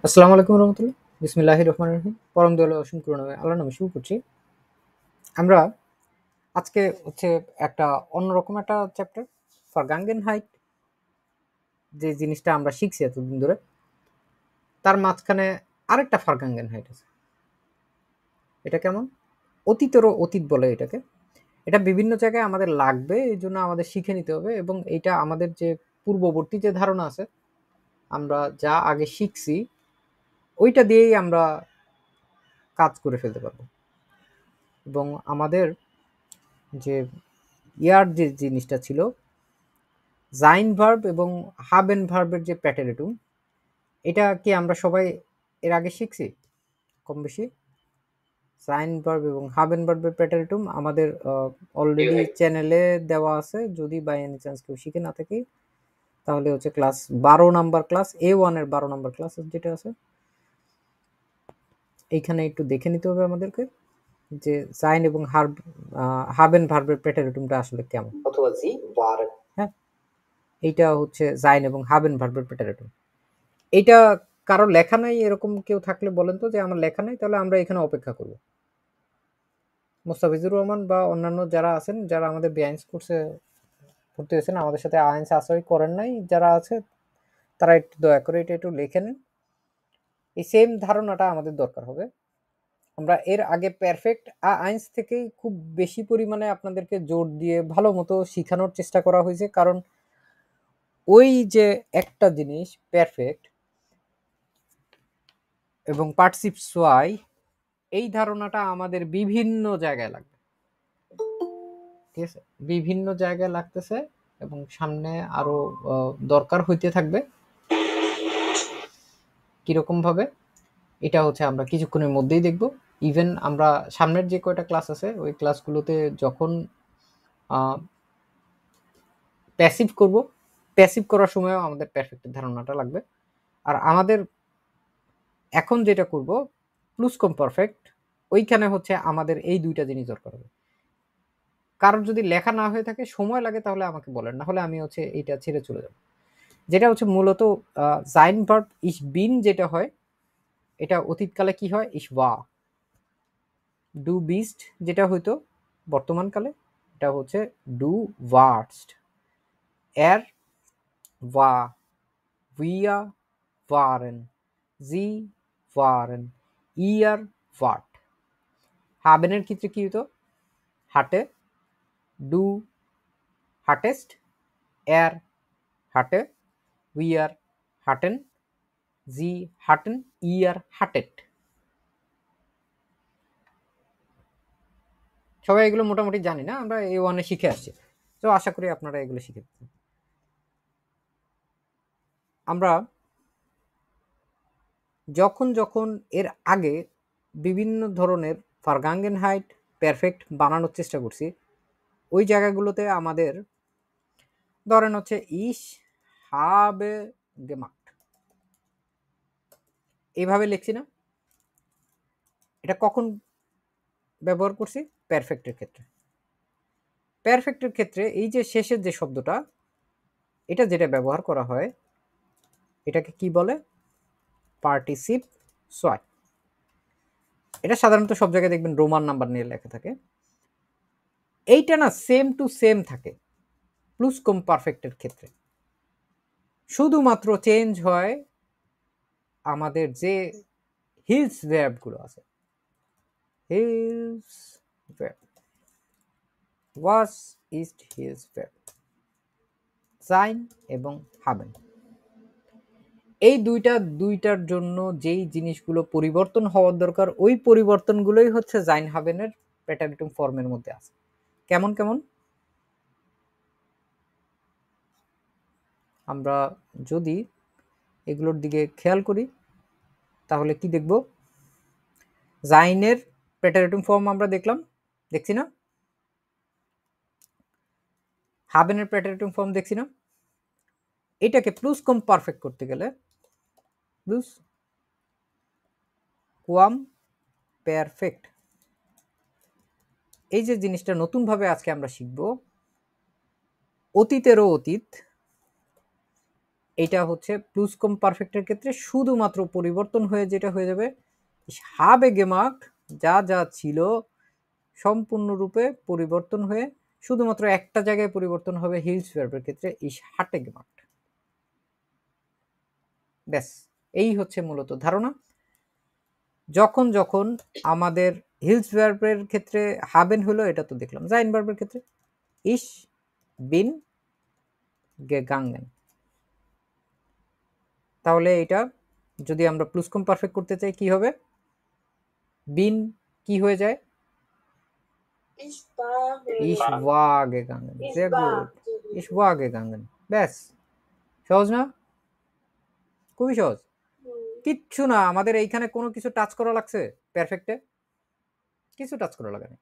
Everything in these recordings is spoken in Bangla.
আসসালামু আলাইকুম রহমতুল্লাহ। বিসমিল্লাহির রহমানির রহিম। পরম দয়ালু অসীম করুণাময় আল্লাহর নামে শুরু করছি। আমরা আজকে হচ্ছে একটা অন্যরকম একটা চ্যাপ্টার ফারগাঙ্গেনহাইট, যে জিনিসটা আমরা শিখছি এতদিন ধরে, তার মাঝখানে আরেকটা ফারগাঙ্গেনহাইট আছে। এটা কেমন? অতীতেরও অতীত বলে এটাকে। এটা বিভিন্ন জায়গায় আমাদের লাগবে, এই জন্য আমাদের শিখে নিতে হবে, এবং এইটা আমাদের যে পূর্ববর্তী যে ধারণা আছে, আমরা যা আগে শিখছি ওইটা দিয়েই আমরা কাজ করে ফেলতে পারবো। এবং আমাদের যে যে জিনিসটা ছিল, জাইন ভার্ব এবং হাবেন ভার্বের যে প্যাটেরেটুম, এটা কি আমরা সবাই এর আগে শিখছি কম বেশি? জাইন ভার্ব এবং হাবেন ভার্বের প্যাটেরেটুম আমাদের অলরেডি চ্যানেলে দেওয়া আছে। যদি বাই এনি চান্স কেউ শিখে না থাকি, তাহলে হচ্ছে ক্লাস 12 নাম্বার ক্লাস, A1 এর 12 নাম্বার ক্লাস যেটা আছে, এইখানে একটু দেখে নিতে হবে আমাদেরকে যে জাইন এবং হাবেন ভার্বের প্যাটেরেটুমটা আসলে কেমন। অথবা জি waren। হ্যাঁ, এইটা হচ্ছে জাইন এবং হাবেন ভার্বের প্যাটেরেটুম। এইটা কারো লেখা নাই এরকম কেউ থাকলে বলেন তো, যে আমার লেখা নাই, তাহলে আমরা এখানে অপেক্ষা করব। মোস্তাফিজুর রহমান বা অন্যান্য যারা আছেন, যারা আমাদের বেআইনস কোর্সে ভর্তি হয়েছেন, আমাদের সাথে আইনস আশ্রয় করেন নাই যারা আছে, তারা একটু দয়া করে এটা একটু লিখে নেন। এই সেম ধারণাটা আমাদের দরকার হবে। আমরা এর আগে পারফেক্ট আইনস থেকেই খুব বেশি পরিমাণে আপনাদেরকে জোর দিয়ে ভালো মতো শিখানোর চেষ্টা করা হয়েছে, কারণ ওই যে একটা জিনিস পারফেক্ট এবং পার্টিসিপস ওয়াই, এই ধারণাটা আমাদের বিভিন্ন জায়গায় লাগবে। ঠিক আছে, বিভিন্ন জায়গায় লাগতেছে এবং সামনে আরো দরকার হইতে থাকবে। কিরকম ভাবে, এটা হচ্ছে আমরা কিছুক্ষণের মধ্যেই দেখব। ইভেন আমরা সামনের যে কয়টা ক্লাস আছে ওই ক্লাসগুলোতে যখন প্যাসিভ করব, প্যাসিভ করার সময়ও আমাদের পারফেক্টের ধারণাটা লাগবে। আর আমাদের এখন যেটা করব প্লুস কম পারফেক্ট, ওইখানে হচ্ছে আমাদের এই দুইটা জিনিস দরকার হবে। কারোর যদি লেখা না হয়ে থাকে, সময় লাগে, তাহলে আমাকে বলেন, না হলে আমি হচ্ছে এইটা ছেড়ে চলে যাব। যেটা হচ্ছে মূলত জাইন ভার্ব ইস বিন যেটা হয়, এটা অতীতকালে কি হয়, ইস ওয়া। ডু বিস্ট যেটা হইতো বর্তমানকালে, এটা হচ্ছে ডু ওয়ার্স্ট। এর ওয়া, উইয়া ওয়ারেন, জি ওয়ারেন, ইয়ার ওয়াট। হাবেনের ক্ষেত্রে কি হতো, হাটে, ডু হাটেস্ট, এর হাটে, উইয়ার হাটেন, জি হাটেন, ইয়ার হাটেট। সবাই এগুলো মোটামুটি জানি না, আমরা A1 শিখে আসছি, তো আশা করি আপনারা এগুলো শিখে। আমরা যখন যখন এর আগে বিভিন্ন ধরনের ফারগাঙ্গেনহাইট পারফেক্ট বানানোর চেষ্টা করছি, ওই জায়গাগুলোতে আমাদের ধরেন হচ্ছে ইস হাবে গেমাক্ট, এইভাবে লিখছি না, এটা কখন ব্যবহার করছি, পারফেক্টের ক্ষেত্রে। পারফেক্টের ক্ষেত্রে এই যে শেষের যে শব্দটা, এটা যেটা ব্যবহার করা হয়, এটাকে কি বলে, পার্টিসিপ সোয়াই। এটা সাধারণত সব জায়গায় দেখবেন রোমান নাম্বার নিয়ে লেখা থাকে। এইটা না সেম টু সেম থাকে প্লুস কম পারফেক্টের ক্ষেত্রে, শুধুমাত্র চেঞ্জ হয় আমাদের যে হিলস ভ্যাবগুলো আছে, হিলস ভ্যাব, ওয়াস ইস্ট হিলস ভ্যাব, সাইন এবং হাবেন। এই দুইটার জন্য যেই জিনিসগুলো পরিবর্তন হওয়ার দরকার, ওই পরিবর্তনগুলোই হচ্ছে জাইন হাবেনের প্যাটারিটুম ফর্মের মধ্যে আছে। কেমন কেমন, আমরা যদি এগুলোর দিকে খেয়াল করি, তাহলে কি দেখব, জাইনের প্যাটারিটুম ফর্ম আমরা দেখছি না, হাবেনের প্যাটারিটুম ফর্ম দেখছি না। এটাকে প্লুস কম পারফেক্ট করতে গেলে, প্লুস কোয়াম পারফেক্ট, এই যে জিনিসটা নতুনভাবে আজকে আমরা শিখব, অতীতেরও অতীত এটা হচ্ছে প্লুসকম পারফেক্টের ক্ষেত্রে শুধুমাত্র পরিবর্তন হয়ে যেটা হয়ে যাবে, habe gemacht যা যা ছিল সম্পূর্ণরূপে পরিবর্তন হয়ে শুধুমাত্র একটা জায়গায় পরিবর্তন হবে হিলস ভার্বের ক্ষেত্রে ich hatte gemacht। ব্যাস, এই হচ্ছে মূলত ধারণা। যখন যখন আমাদের হিলস ভার্বের ক্ষেত্রে হাবেন হলো, এটা তো দেখলাম। জাইন ভার্বের ক্ষেত্রে ich bin gegangen। তাহলে এটা যদি আমরা প্লুসকম পারফেক্ট করতে চাই কি হবে? বিন কি হয়ে যায়? ich war gegangen। sehr gut, ich war gegangen। ব্যাস, সহজ না? খুবই সহজ, কিচ্ছু না। আমাদের এইখানে কোনো কিছু টাচ করা লাগছে পারফেক্টে? কিছু টাচ করা লাগে না,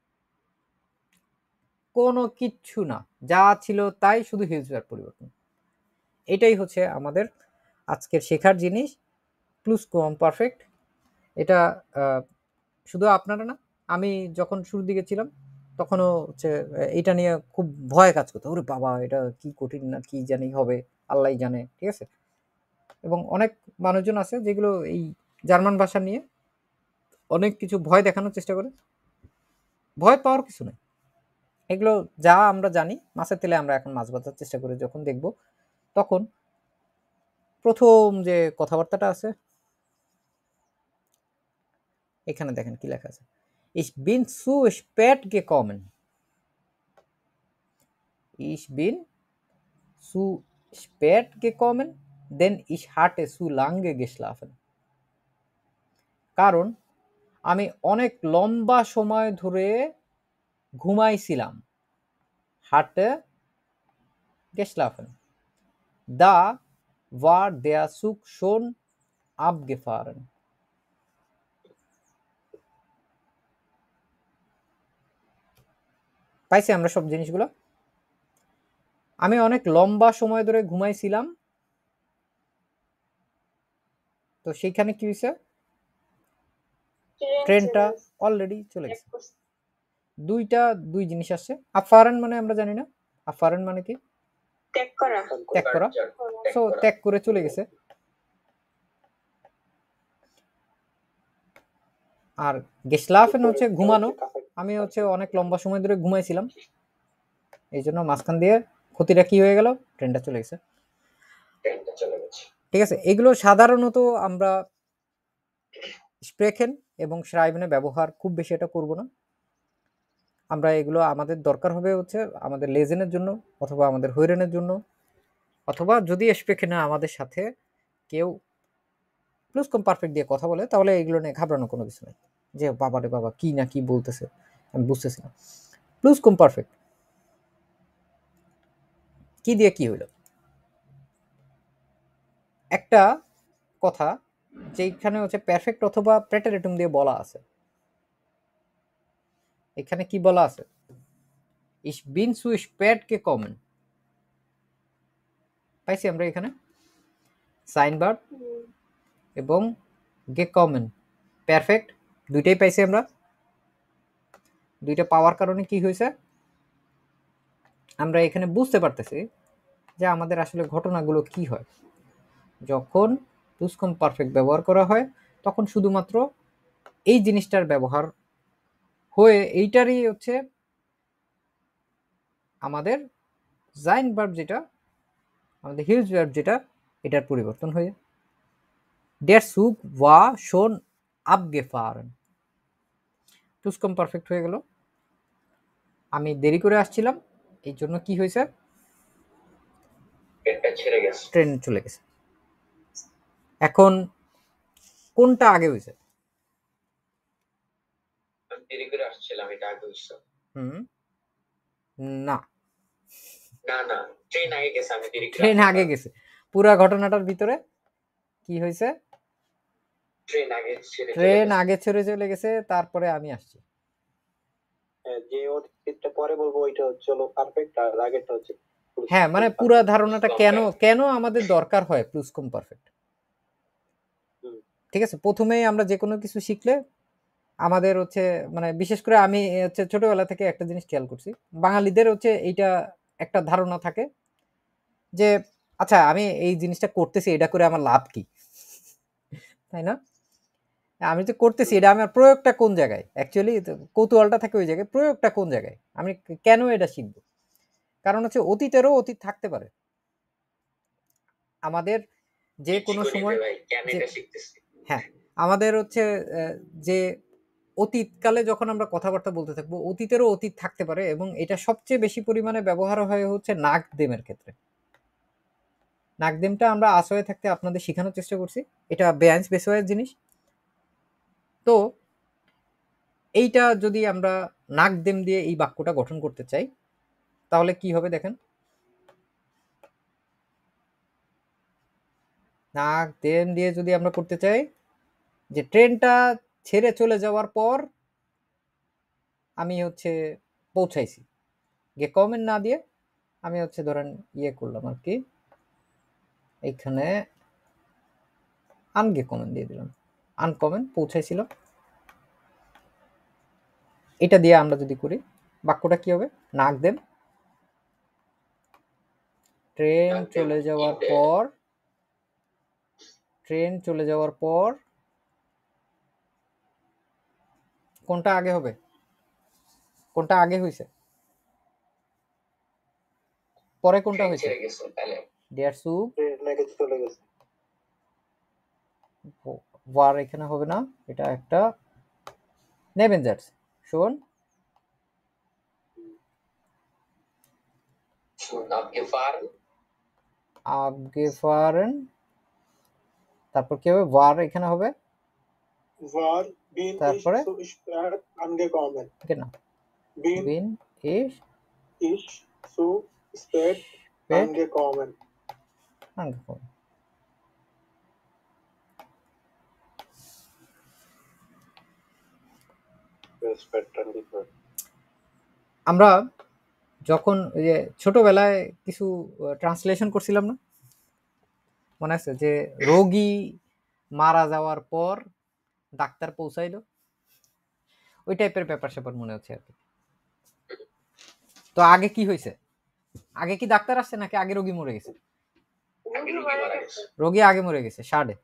কোনো কিচ্ছু না, যা ছিল তাই, শুধু হিলস ভার্ব পরিবর্তন। এটাই হচ্ছে আমাদের আজকের শেখার জিনিস, প্লুসকম পারফেক্ট। এটা শুধু আপনারা না, আমি যখন শুরুর দিকে ছিলাম তখনও হচ্ছে এটা নিয়ে খুব ভয় কাজ করতো, ওরে বাবা এটা কি কঠিন না কি জানি হবে, আল্লাহ জানে, ঠিক আছে। এবং অনেক মানুষজন আছে যেগুলো এই জার্মান ভাষা নিয়ে অনেক কিছু ভয় দেখানোর চেষ্টা করে। ভয় পাওয়ার কিছু নেই, এগুলো যা আমরা জানি মাছের তেলে আমরা এখন মাছ ভাজার চেষ্টা করি, যখন দেখব তখন প্রথম যে কথাবার্তাটা আছে এখানে দেখেন কি লেখা আছে, ich bin zu spät gekommen। ich bin zu spät gekommen denn ich hatte zu lange geschlafen। কারণ আমি অনেক লম্বা সময় ধরে ঘুমাইছিলাম। hatte geschlafen da war der Zug schon abgefahren। পাইছি আমরা সব জিনিসগুলো? আমি অনেক লম্বা সময় ধরে ঘুমাইছিলাম, তো সেইখানে কি হয়েছে? ট্রেনটা অলরেডি চলে গেছে। দুই জিনিস আসছে। আফারান মানে আমরা জানি না, আফারান মানে কি? ত্যাগ করা। সো ত্যাগ করে চলে গেছে। আর গেশলাফেন হচ্ছে ঘুমানো। আমি হচ্ছে অনেক লম্বা সময় ধরে ঘুমাইছিলাম, এই জন্য মাঝখান দিয়ে ক্ষতিটা কি হয়ে গেল? ট্রেনটা চলে গেছে। ঠিক আছে, এগুলো সাধারণত আমরা স্প্রেখেন এবং শ্রাইবেনে ব্যবহার খুব বেশি এটা করব না। আমরা এগুলো আমাদের দরকার হবে হচ্ছে আমাদের লেজেনের জন্য, অথবা আমাদের হৈরেনের জন্য, অথবা যদি স্প্রেখেনে আমাদের সাথে কেউ প্লুসকম পারফেক্ট দিয়ে কথা বলে, তাহলে এগুলো নিয়ে ঘাবড়ানো কোনো কিছু নেই, যে বাবা রে বাবা কি না কি বলতেছে আমি বুঝতেছি না। প্লুসকম পারফেক্ট কি দিয়ে কি হইল? একটা কথা যেখানে হচ্ছে পারফেক্ট অথবা প্রেটারেটুম দিয়ে বলা আছে, এখানে কি বলা আছে? ich bin zu spät gekommen। পাইছি আমরা এখানে সাইন ভার্ব এবং gekommen পারফেক্ট দুইটাই পাইছি আমরা। দুইটা পাওয়ার কারণে কি হয়েছে? আমরা এখানে বুঝতে পারতেছি যে আমাদের আসলে ঘটনাগুলো কি হয়। যখন প্লুসকম পারফেক্ট ব্যবহার করা হয় তখন শুধুমাত্র এই জিনিসটার ব্যবহার হয়ে এইটারই হচ্ছে আমাদের জাইন ভার্ব, যেটা আমাদের হিলস ভার্ব, যেটা এটার পরিবর্তন হয়ে der Zug war schon abgefahren। প্লুসকম পারফেক্ট হয়ে গেল। আমি দেরি করে আসছিলাম, এই জন্য কি হয়েছে? ট্রেন চলে গেছে। এখন কোনটা আগে হয়েছে? দেরি করে আসছিলাম এটা আগে হইছে। না না না, ট্রেন আগে গেছে, আমি দেরি করে। ট্রেন আগে গেছে। পুরো ঘটনাটার ভিতরে কি হয়েছে? ট্রেন আগে ছেড়ে চলে গেছে, তারপরে আমি আসছি। যে ওটা পরে বলবো ওইটা হচ্ছে পারফেক্ট, আর আগেরটা হচ্ছে। হ্যাঁ, মানে পুরো ধারণাটা কেন আমাদের দরকার হয় প্লুসকম পারফেক্ট। ঠিক আছে, প্রথমেই আমরা যে কোনো কিছু শিখলে আমাদের হচ্ছে মানে বিশেষ করে আমি হচ্ছে ছোটবেলা থেকে একটা জিনিস খেয়াল করছি, বাঙালিদের হচ্ছে এইটা একটা ধারণা থাকে যে আচ্ছা আমি এই জিনিসটা করতেছি, এটা করে আমার লাভ কি, তাই না? আমি তো করতেছি, এটা আমার প্রয়োগটা কোন জায়গায়? অ্যাকচুয়ালি কৌতূহলটা থাকে ওই জায়গায়, প্রয়োগটা কোন জায়গায়, আমি কেন এটা শিখবো? কারণ হচ্ছে অতীতেরও অতীত থাকতে পারে আমাদের যে কোনো সময়, যে হ্যাঁ আমাদের হচ্ছে যে অতীতকালে যখন আমরা কথাবার্তা বলতে থাকবো, অতীতেরও অতীত থাকতে পারে, এবং এটা সবচেয়ে বেশি পরিমাণে ব্যবহার হয় হচ্ছে নাকদেমের ক্ষেত্রে। নাকদেমটা আমরা আশ্রয়ে থাকতে আপনাদের শেখানোর চেষ্টা করছি, এটা বেআইন স্পেসিফাইড জিনিস। তো এইটা যদি আমরা নাকদেম দিয়ে এই বাক্যটা গঠন করতে চাই, তাহলে কি হবে দেখেন, নাকদেম দিয়ে যদি আমরা করতে চাই যে ট্রেনটা ছেড়ে চলে যাওয়ার পর আমি হচ্ছে পৌঁছাইছি, গিয়ে কমেন্ট না দিয়ে আমি হচ্ছে ধরেন ইয়ে করলাম আর কি, এইখানে আনগে কমেন্ট দিয়ে দিলাম, আনকমেন্ট পৌঁছাইছিল, এটা দিয়ে আমরা যদি করি বাক্যটা কি হবে, নাকদেম ট্রেন চলে যাওয়ার পর, ট্রেন চলে যাওয়ার পর কোনটা আগে হবে, কোনটা আগে হয়েছে, পরে কোনটা হয়েছে, দেয়ার সুপ ওয়ার এখানে হবে না, এটা একটা নেভেঞ্জার্স শোন abgefahren, তারপর কি হবে, ওয়ার এখানে হবে, War bin তারপরে ich zu spät angekommen. genau Bin bin ich zu spät spät angekommen. angekommen। আমরা যখন ওই যে ছোটবেলায় কিছু ট্রান্সলেশন করছিলাম না, মনে আছে যে রোগী মারা যাওয়ার পর ডাক্তার পৌঁছাইলো, ওই টাইপের ব্যাপার স্যাপার মনে হচ্ছে আর কি। তো আগে কি হয়েছে, আগে কি ডাক্তার আসছে নাকি আগে রোগী মরে গেছে? রোগী আগে মরে গেছে, সাড়ে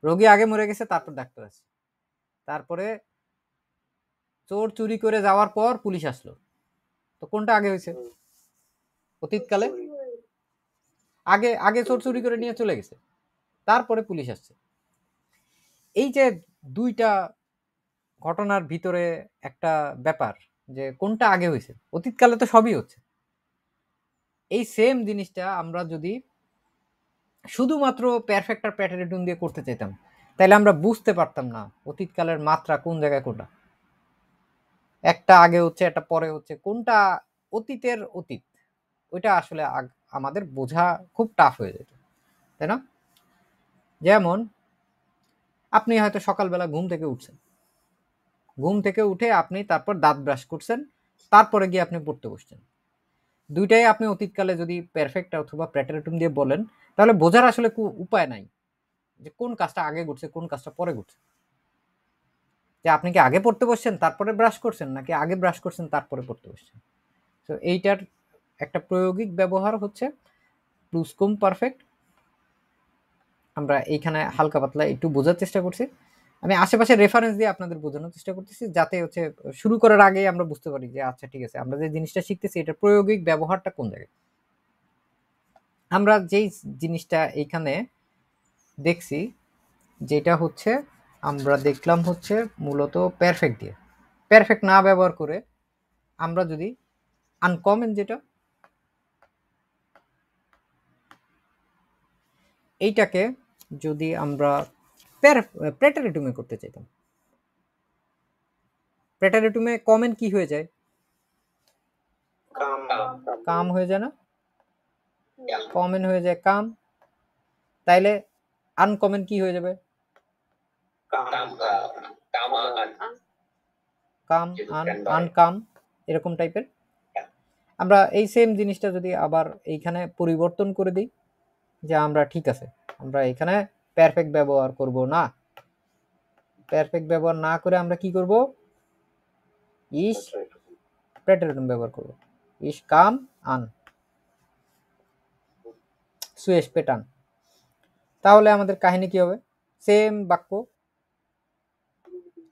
রোগী আগে মরে গেছে, তারপর ডাক্তার আসছে, তারপরে চোর চুরি করে যাওয়ার পর পুলিশ আসলো, তো কোনটা আগে হয়েছে? অতীতকালে আগে আগে চোর চুরি করে নিয়ে চলে গেছে, তারপরে পুলিশ আসছে। এই যে দুইটা ঘটনার ভিতরে একটা ব্যাপার যে কোনটা আগে হয়েছে, অতীতকালে তো সবই হচ্ছে। এই সেম জিনিসটা আমরা যদি শুধুমাত্র পারফেক্ট আর প্যাটারেটুন দিয়ে করতে চাইতাম, তাহলে আমরা বুঝতে পারতাম না অতীতকালের মাত্রা কোন জায়গায় কোনটা, একটা আগে হচ্ছে একটা পরে হচ্ছে, কোনটা অতীতের অতীত, ওইটা আসলে আমাদের বোঝা খুব টাফ হয়ে যেত, তাই না? যেমন আপনি হয়তো সকালবেলা ঘুম থেকে উঠছেন, ঘুম থেকে উঠে আপনি তারপর দাঁত ব্রাশ করছেন, তারপরে গিয়ে আপনি পড়তে বসছেন, দুইটাই আপনি অতীতকালে যদি পারফেক্ট অথবা প্রেটারেটুম দিয়ে বলেন, তাহলে বোঝার আসলে উপায় নাই যে কোন কাজটা আগে ঘটছে কোন কাজটা পরে ঘটছে, যে আপনি কি আগে পড়তে বসছেন তারপরে ব্রাশ করছেন, নাকি আগে ব্রাশ করছেন তারপরে পড়তে বসছেন। তো এইটার একটা প্রায়োগিক ব্যবহার হচ্ছে প্লুসকম পারফেক্ট। আমরা এইখানে হালকা পাতলা একটু বোঝার চেষ্টা করছি, আমি আশেপাশে রেফারেন্স দিয়ে আপনাদের বোঝানোর চেষ্টা করতেছি, যাতে হচ্ছে শুরু করার আগে আমরা বুঝতে পারি যে আচ্ছা ঠিক আছে, আমরা যে জিনিসটা শিখতেছি এটা প্রায়োগিক ব্যবহারটা কোন জায়গায়। আমরা যেই জিনিসটা এইখানে দেখছি, যেটা হচ্ছে আমরা দেখলাম হচ্ছে মূলত পারফেক্ট দিয়ে, পারফেক্ট না ব্যবহার করে আমরা যদি আনকমন, যেটা এইটাকে যদি আমরা প্রেটারেটুমে করতে চাইতাম, প্রেটারেটুমে কমন কি হয়ে যায়, কাম হয়ে যায় না, কমন হয়ে যায় কাম, তাইলে আনকমন কি হয়ে যাবে, কাম আনকাম, এরকম টাইপের। আমরা এই সেম জিনিসটা যদি আবার এইখানে পরিবর্তন করে দিই, যে আমরা ঠিক আছে আমরা এখানে পারফেক্ট ব্যবহার করব না, পারফেক্ট ব্যবহার না করে আমরা কি করব, ইস প্রেটারেটুম ব্যবহার করব, ইস কাম আন। সুয়েশ পেটান। তাহলে আমাদের কাহিনী কি হবে? সেম বাক্য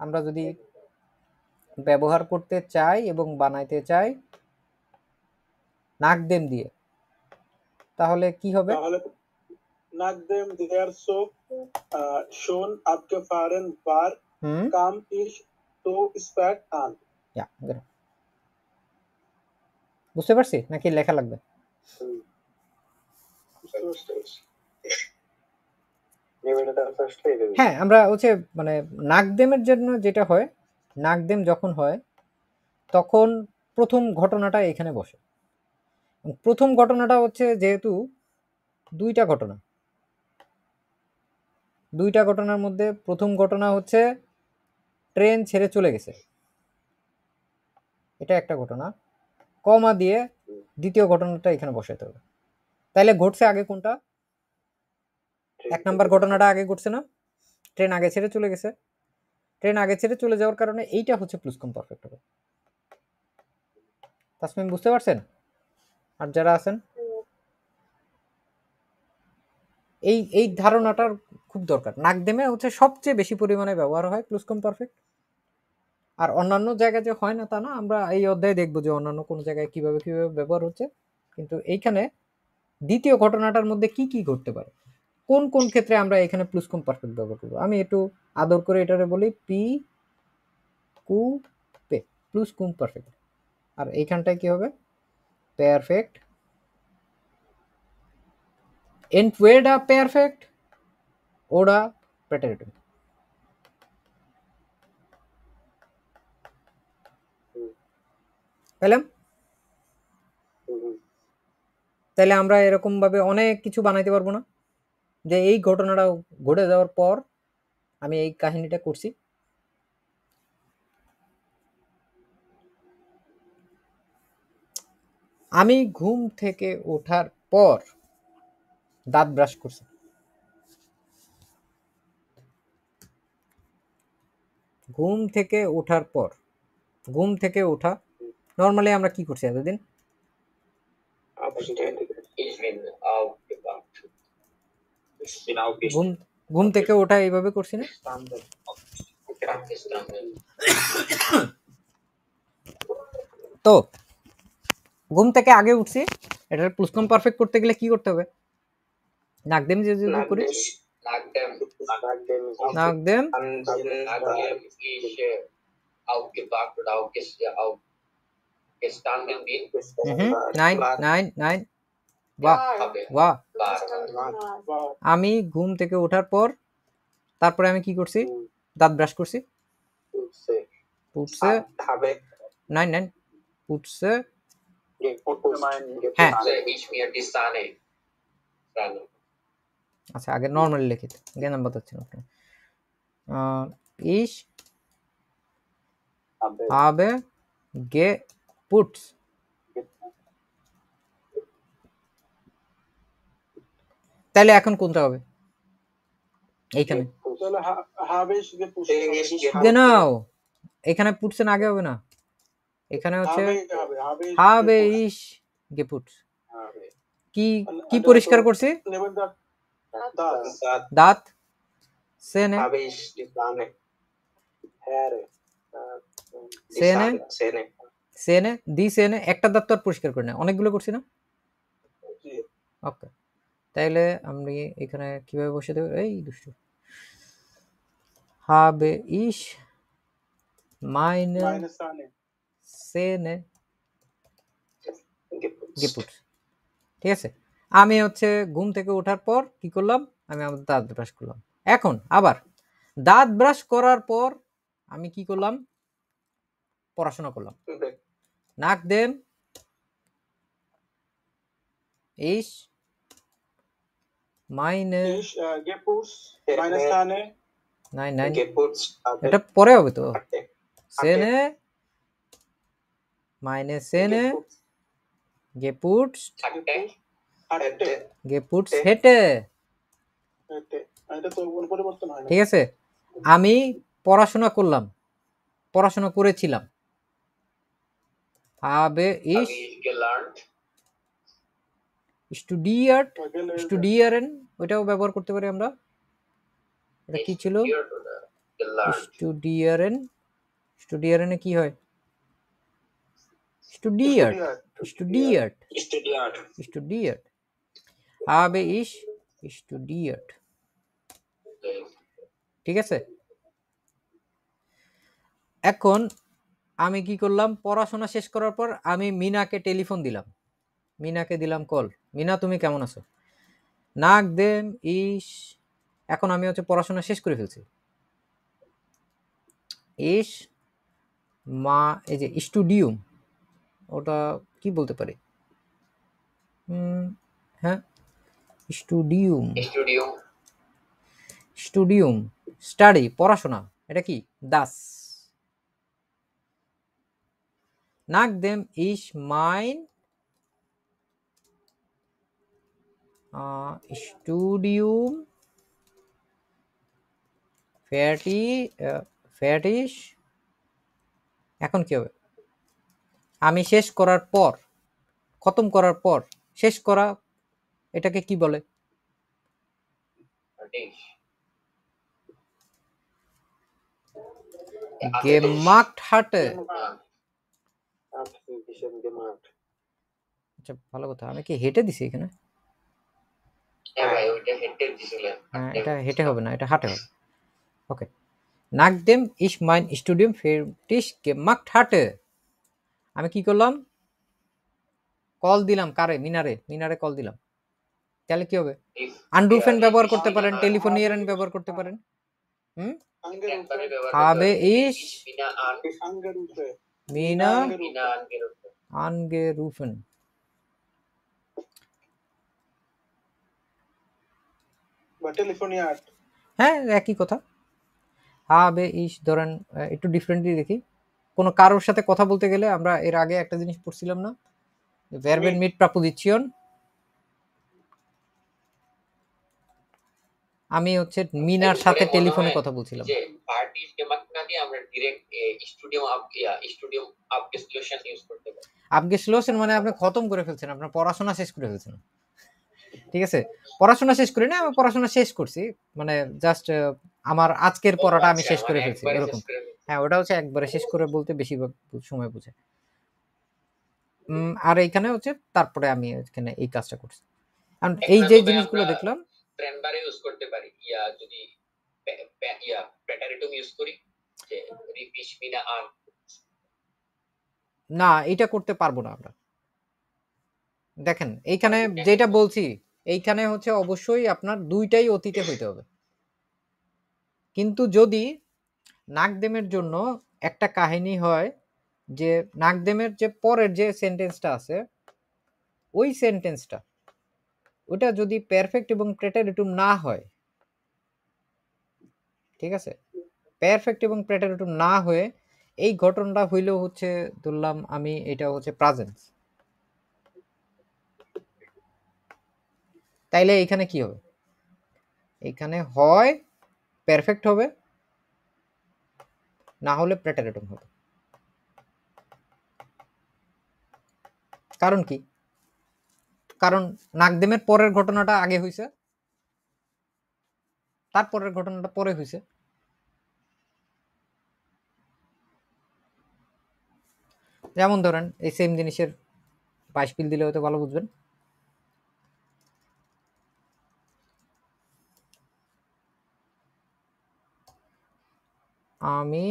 আমরা যদি ব্যবহার করতে চাই এবং বানাইতে চাই নাকদেম দিয়ে, তাহলে কি হবে? তাহলে Nachdem der Zug schon abgefahren war, kam ich zu spät an. Ja, genau. বুঝতে পারছি নাকি লেখা লাগবে? হ্যাঁ, আমরা হচ্ছে মানে নাকদেমের জন্য যেটা হয়, নাকদেম যখন হয় তখন প্রথম ঘটনাটা এখানে বসে। প্রথম ঘটনাটা হচ্ছে যেহেতু দুইটা ঘটনার মধ্যে প্রথম ঘটনা হচ্ছে ট্রেন ছেড়ে চলে গেছে, এটা একটা ঘটনা, কমা দিয়ে দ্বিতীয় ঘটনাটা এখানে বসাতে হবে। তাইলে ঘটছে আগে কোনটা? এক নাম্বার ঘটনাটা আগে ঘটছে না? ট্রেন আগে ছেড়ে চলে গেছে। ট্রেন আগে ছেড়ে চলে যাওয়ার কারণে এইটা হচ্ছে প্লুসকমপারফেক্ট হবে। তাসমিম বুঝতে পারছেন? আর যারা আছেন এই ধারণাটার খুব দরকার। নাকদেমে হচ্ছে সবচেয়ে বেশি পরিমাণে ব্যবহার হয় প্লুসকমপারফেক্ট, আর অন্যান্য জায়গায় যে হয় না তা না। আমরা এই অধ্যায়ে দেখবো যে অন্যান্য কোন জায়গায় কিভাবে ব্যবহার হচ্ছে, কিন্তু এইখানে দ্বিতীয় ঘটনাটার মধ্যে কি কি ঘটতে পারে, কোন কোন ক্ষেত্রে আমরা এখানে প্লুসকমপারফেক্ট ব্যবহার করবো। আমি একটু আদর করে এটারে বলি পি কু পে, প্লুসকমপারফেক্ট। আর এইখানটায় কি হবে? Perfect, entweder perfekt oder präteritum। পেলাম? তাহলে আমরা এরকম ভাবে অনেক কিছু বানাইতে পারবো না যে এই ঘটনাটা ঘটে যাওয়ার পর আমি এই কাহিনীটা করছি। আমি ঘুম থেকে ওঠার পর দাঁত ব্রাশ করছি। ঘুম থেকে ওঠার পর, ঘুম থেকে ওঠা নরমালি আমরা কি করছি এতদিন? ঘুম থেকে ওঠা এইভাবে করছি না? তো ঘুম থেকে আগে উঠছি, এটার প্লুসকমপারফেক্ট করতে গেলে কি করতে হবে? নাকদেম যে যদি করি, নাকদেম নাইন বাহ বাহ। আমি ঘুম থেকে ওঠার পর তারপরে আমি কি করছি? দাঁত ব্রাশ করছি। পুটসে নাইন পুটসে, হ্যাঁ আচ্ছা আগে নর্মালি লিখিত জ্ঞান নাম বাতাচ্ছেন আপনি। ich habe geputzt। তাহলে এখন কোনটা হবে? এইখানে genau, এখানে পুটসেন আগে হবে না, এখানে হচ্ছে habe ich geputzt। কি কি পরিষ্কার করছি? দাঁত। সেনে সেনে সেনে দি সেনে, একটা দাঁত তো আর পরিষ্কার করি না, অনেকগুলো করছি না? ওকে, তাইলে আমি এখানে কিভাবে বসে দেব? এই দুষ্টু, habe ich meine Zähne geputzt। ঠিক আছে, আমি হচ্ছে ঘুম থেকে ওঠার পর কি করলাম? আমি আমার দাঁত ব্রাশ করলাম। এখন আবার দাঁত ব্রাশ করার পর আমি কি করলাম? পড়াশোনা করলাম। nachdem ich meine nein এটা পরে হবে তো। Zähne meine Zähne geputzt hätte। ঠিক আছে, আমি পড়াশোনা করলাম, পড়াশোনা করেছিলাম। habe ich স্টুডিয়ার্ট, gelesen, স্টুডিয়ারেন ওইটাও ব্যবহার করতে পারি আমরা। এটা কি ছিল? Studiert oder gelernt? স্টুডিয়ারেন, স্টুডিয়ারেনে কি হয়? স্টুডিয়ার্ট, স্টুডিয়ার্ট, Studiert. স্টুডিয়ার্ট। habe ich studiert, Okay. ঠিক আছে। এখন আমি কি করলাম, পড়াশোনা শেষ করার পর আমি মিনাকে টেলিফোন দিলাম, মিনাকে দিলাম কল, মিনা তুমি কেমন আছো? নাক দেম ইস, এখন আমি হচ্ছে পড়াশোনা শেষ করে ফেলছি। ইস মা, এই যে স্টুডিয়াম, ওটা কি বলতে পারি? হ্যাঁ, স্টুডিয়াম, Studium. স্টুডিয়াম স্টাডি পড়াশোনা, এটা কি? দাস। নাক দেম ইস মাইন স্টুডিয়াম ফ্যাটিশ। এখন কি হবে? আমি শেষ করার পর, খতম করার পর, শেষ করা, এটাকে কি বলে? Fertig. gemacht hatte। abschließen gemacht. আচ্ছা ভালো কথা, আমি কি হেঁটে দিছি এখানে? হ্যাঁ ভাই, ওইটা হেঁটে দিছিলেন। হ্যাঁ, এটা হেঁটে হবে না, এটা হাঁটে হবে। ওকে, nachdem ich mein Studium fertig gemacht hatte, আমি কি করলাম? কল দিলাম কারে? মিনারে, মিনারে কল দিলাম। তাহলে কি হবে? আনরুফেন ব্যবহার করতে পারেন, টেলিফোনিয়ারেন ব্যবহার করতে পারেন। habe ich Mina angerufen। telefoniert, হ্যাঁ, একই কথা। habe ich, ধরেন একটু ডিফারেন্টলি দেখি, কোনো কারোর সাথে কথা বলতে গেলে আমরা এর আগে একটা জিনিস পড়ছিলাম না, ভার্বের মিট প্রাপোজিশন। আমি হচ্ছে মিনার সাথে টেলিফোনে কথা বলছিলাম। যে পার্টিস gemacht না দিয়ে আমরা ডাইরেক্ট স্টুডিয়াম abgeschlossen ইউজ করতে পারি। abgeschlossen মানে আপনি খতম করে ফেলছেন, আপনার পড়াশোনা শেষ করে ফেলছেন। ঠিক আছে, পড়াশোনা শেষ করি না, আমি পড়াশোনা শেষ করছি, মানে জাস্ট আমার আজকের পড়াটা আমি শেষ করে ফেলছি, এরকম। হ্যাঁ, ওটা হচ্ছে একবারে শেষ করে বলতে বেশিরভাগ সময় বোঝে। আর এইখানে হচ্ছে তারপরে আমি এখানে এই কাজটা করছি। এই যে জিনিসগুলো দেখলাম, ট্রেন্ডবারে ইউজ করতে পারি, যদি প্রেটারিটম ইউজ করি, যে রিপিশ মিনা আন, না এটা করতে পারবো না আমরা। দেখেন এইখানে যেটা বলছি, এইখানে হচ্ছে অবশ্যই আপনার দুইটাই অতীতে হইতে হবে। কিন্তু যদি নাকদেমের জন্য একটা কাহিনী হয়, যে নাকদেমের যে পরের যে সেন্টেন্সটা আছে, ওই সেন্টেন্সটা ওটা যদি পারফেক্ট এবং প্রেটারিটম না হয়, ঠিক আছে, পারফেক্ট এবং প্রেটারিটম না হয়ে এই ঘটনাটা হইলেও হচ্ছে, ধরলাম আমি এটা হচ্ছে প্রেজেন্স, তাইলে এখানে কি হবে? এখানে হয় পারফেক্ট হবে, না হলে প্রেটারিটম হবে। কারণ কি? কারণ নাকদেমের পরের ঘটনাটা আগে হইছে, তারপরের ঘটনাটা পরে হইছে। যেমন ধরেন এই সেম জিনিসের 22 পিল দিলে হয়তো ভালো বুঝবেন। আমি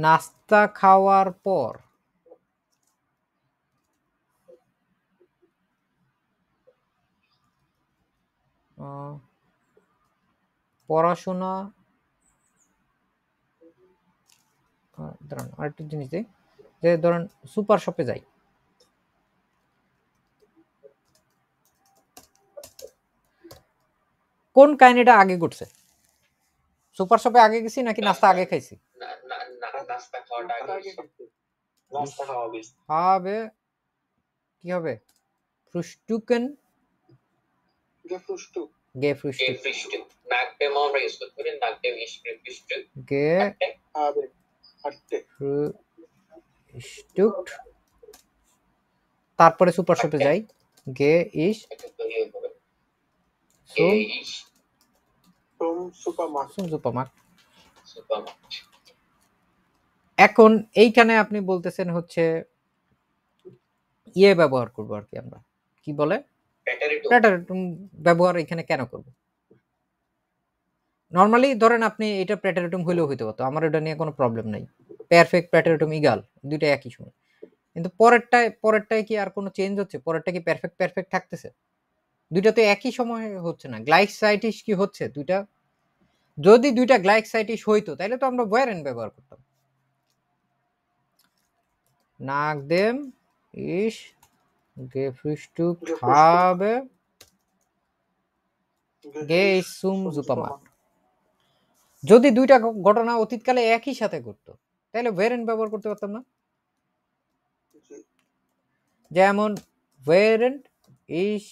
নাস্তা খাওয়ার পর পড়াশোনা, ধরেন আরেকটা জিনিস দিই, যে ধরেন সুপার শপে যাই, কোন কাহিনীটা আগে ঘটছে? সুপার শপে আগে গেছি নাকি নাস্তা আগে খাইছি? নাস্তা খাওয়াটা আগে, নাস্তা খাওয়া বেশি হবে, কি হবে? ফ্রুস্টুকেন, gefrühstückt, gefrühstückt, nachdem আমরা ইউজ করতে পারি, nachdem ich gefrühstückt, habe, hatte, gefrühstückt, তারপরে সুপার শপে যাই, গে ইস এটা তো ইয়ে হবে সুম ইস Zum Supermarkt. Sum supermarket. Supermarket. এখন এইখানে আপনি বলতেছেন হচ্ছে ইয়ে ব্যবহার করবো আর কি, আমরা কি বলে প্যাটারিটুম। প্রেটারেটম ব্যবহার এখানে কেন করব? নর্মালি ধরেন আপনি এটা প্রেটারেটম হইলেও হইতে পারতো, আমার এটা নিয়ে কোনো প্রবলেম নাই। পারফেক্ট প্রেটারেটম ইগাল, দুইটা একই সময়। কিন্তু পরেরটায় কি আর কোনো চেঞ্জ হচ্ছে? পরেরটা কি পারফেক্ট থাকতেছে? দুইটা তো একই সময় হচ্ছে না। গ্লাইকসাইটিস কি হচ্ছে দুইটা? যদি দুইটা গ্লাইকসাইটিস হইতো তাহলে তো আমরা ওয়ারেন ব্যবহার করতাম। Nachdem ich gefrühstückt habe, gehe ich zum Supermarkt. যদি দুইটা ঘটনা অতীতকালে একই সাথে ঘটতো তাহলে ওয়ারেন ব্যবহার করতে পারতাম না? জি। যেমন während ich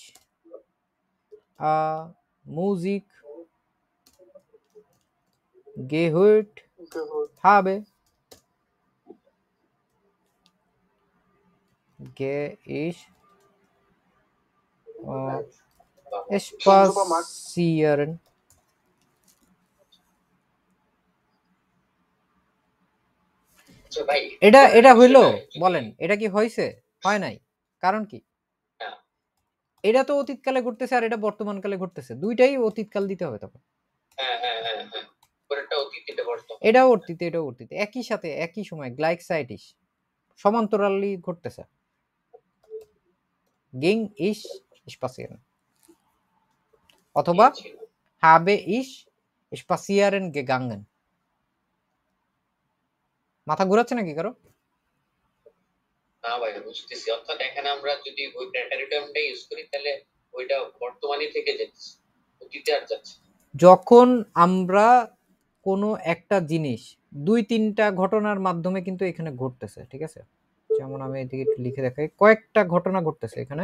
Musik gehört Gehört. habe, gehe ich spazieren. আচ্ছা ভাই, এটা হইলো? বিষয়টা বলেন এটা কি হয়েছে? হয় নাই। কারণ কি? না। এটা তো অতীতকালে ঘটতেছে আর এটা বর্তমানকালে ঘটতেছে, দুইটাই অতীতকাল দিতে হবে তখন। হ্যাঁ। পরেরটা অতীত, এটা বর্তমান। এটাও অতীতে এটাও অতীতে, একই সাথে একই সময় গ্লাইকসাইটিস সমান্তরালি ঘটতেছে। গিং ইস স্পাসিয়ারেন অথবা কি ছিল? habe ich spazieren gegangen। মাথা ঘুরাচ্ছে নাকি কারো? না ভাই, বুঝতেছি। অর্থাৎ এখানে আমরা যদি ওই প্যাটারিটমটা ইউজ করি তাহলে ওইটা বর্তমানে থেকে যাচ্ছে, অতীতে আর যাচ্ছে না। যখন আমরা কোনো একটা জিনিস দুই তিনটা ঘটনার মাধ্যমে কিন্তু এখানে ঘটতেছে, ঠিক আছে? যেমন আমি এদিকে একটু লিখে দেখাই, কয়েকটা ঘটনা ঘটতেছে এখানে।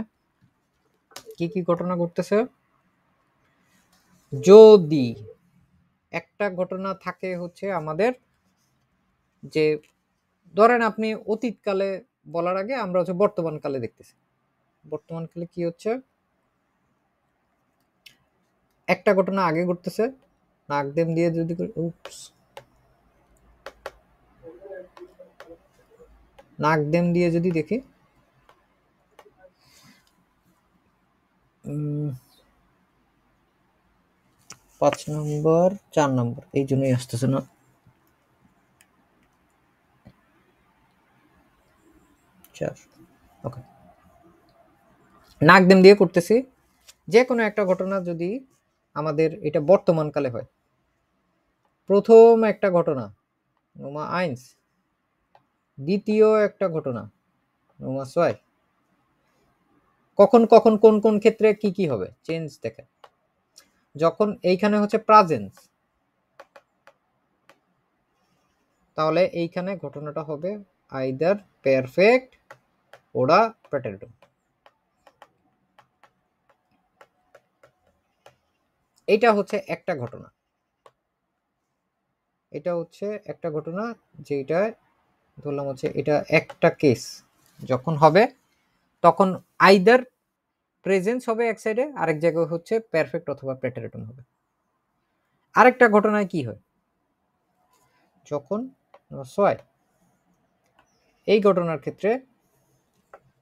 কি কি ঘটনা ঘটতেছে? যদি একটা ঘটনা থাকে হচ্ছে আমাদের, যে ধরেন আপনি অতীতকালে বলার আগে আমরা হচ্ছে বর্তমানকালে দেখতেছি। বর্তমানকালে কি হচ্ছে? একটা ঘটনা আগে ঘটতেছে, নাকদেম দিয়ে যদি নাকদেম দিয়ে যদি দেখি, 5 নম্বর 4 নম্বর এই জন্যই আসতেছে না। ওকে, নাকদেম দিয়ে করতেছি। যে কোনো একটা ঘটনা যদি আমাদের এটা বর্তমানকালে হয়, প্রথম একটা ঘটনা নোমা আইন্স, দ্বিতীয় একটা ঘটনা নোমা ছয়, কখন কখন কোন কোন ক্ষেত্রে কি কি হবে চেঞ্জ দেখে। যখন এইখানে হচ্ছে প্রেজেন্স, তাহলে এইখানে ঘটনাটা হবে আইদার পারফেক্ট ওরা প্রেটারিটম। এটা হচ্ছে একটা ঘটনা, এটা হচ্ছে একটা ঘটনা যেটা ধরলাম হচ্ছে এটা একটা কেস যখন হবে তখন আইদার প্রেজেন্স হবে এক সাইডে, আরেক জায়গায় হচ্ছে পারফেক্ট অথবা প্রেটারিটম হবে। আরেকটা ঘটনায় কি হয়? যখন ছয়, এই ঘটনার ক্ষেত্রে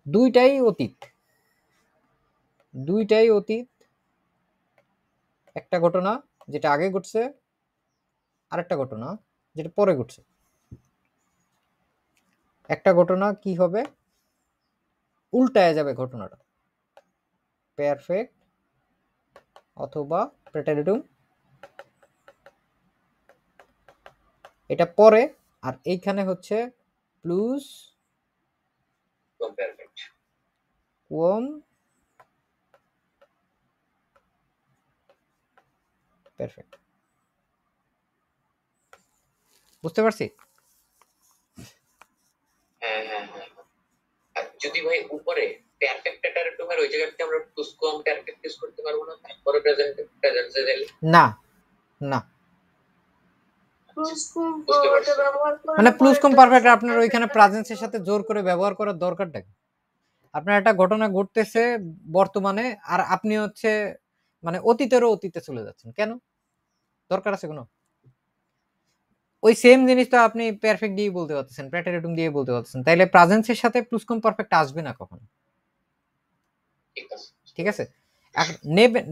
দুইটাই অতীত, দুইটাই অতীত। একটা ঘটনা যেটা আগে ঘটছে, আরেকটা ঘটনা যেটা পরে ঘটছে। একটা ঘটনা কি হবে? উল্টায় যাবে ঘটনাটা, পারফেক্ট অথবা প্রেটারিটম এটা পরে, আর এইখানে হচ্ছে প্লুস পারফেক্ট। ওম পারফেক্ট। বুঝতে পারছি? হ্যাঁ। আর যদি ভাই উপরে পারফেক্ট প্যাটারিটমের ওই জায়গাতে আমরা প্লুসকম পারফেক্ট ইউজ করতে পারবো না? পরে প্রেজেন্সে দিলে না না, মানে প্লুসকম পারফেক্ট আপনার ওইখানে প্রেজেন্সের সাথে জোর করে ব্যবহার করার দরকারটা কি? আপনার একটা ঘটনা ঘটতেছে বর্তমানে, আর আপনি হচ্ছে মানে অতীতেরও অতীতে চলে যাচ্ছেন। কেন? দরকার আছে কোনো? ওই সেম জিনিসটা আপনি পারফেক্ট দিয়ে বলতে পারতেছেন, প্রেটেরিটুম দিয়ে বলতে পারতেছেন। তাইলে প্রেজেন্সের সাথে প্লুসকম পারফেক্ট আসবে না কখনো। ঠিক আছে। ঠিক আছে? এখন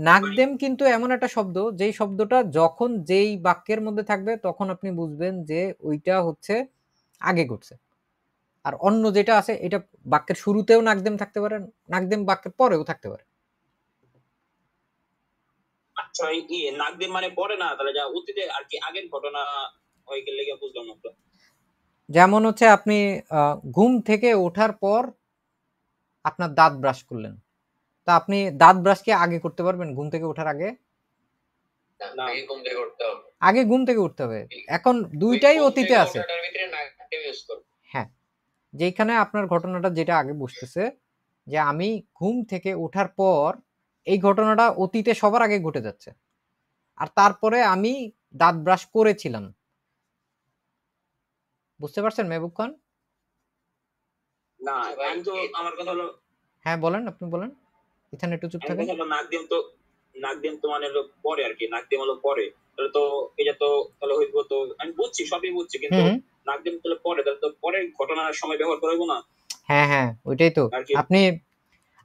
নাকদেম কিন্তু এমন একটা শব্দ, যেই শব্দটা যখন যেই বাক্যের মধ্যে থাকবে তখন আপনি বুঝবেন যে ওইটা হচ্ছে আগে ঘটছে। আর অন্য যেটা আছে এটা বাক্যের শুরুতেও নাকদেম থাকতে পারে, নাকদেম বাক্যের পরেও থাকতে পারে। আচ্ছা, এই কি নাকদেম মানে পরে না, তাহলে যা অতীতে আর কি আগের ঘটনা হয়ে গেলে বুঝলাম না তো। যেমন হচ্ছে আপনি ঘুম থেকে ওঠার পর আপনার দাঁত ব্রাশ করলেন, তা আপনি দাঁত ব্রাশ কি আগে করতে পারবেন ঘুম থেকে ওঠার আগে? না, আগে ঘুম থেকে উঠতে হবে। আগে ঘুম থেকে উঠতে হবে। এখন দুইটাই ওই ঘুম অতীতে থেকে আছে। ওঠাটার ভিতরে নাকদেম ইউজ করব। হ্যাঁ, যেখানে আপনার ঘটনাটা যেটা আগে বুঝতেছে যে আমি ঘুম থেকে ওঠার পর এই ঘটনাটা অতীতে সবার আগে ঘটে যাচ্ছে, আর তারপরে আমি দাঁত ব্রাশ করেছিলাম। বুঝতে পারছেন মেহবুব খান? না, আচ্ছা ভাই, আমি তো আমার কথা হলো, হ্যাঁ বলেন, আপনি বলেন, এখানে একটু চুপ আমি থাকেন। কথা হলো নাকদেম তো মানে হলো পরে আর কি, নাকদেম হলো পরে, তাহলে তো এটা তো তাহলে হইব তো, আমি বুঝছি সবই বুঝছি, কিন্তু হুম, নাকদেম তাহলে পরে, তাহলে তো পরে ঘটনার সময় ব্যবহার করা হইব না হ্যাঁ হ্যাঁ, ওইটাই তো। আর কি। আপনি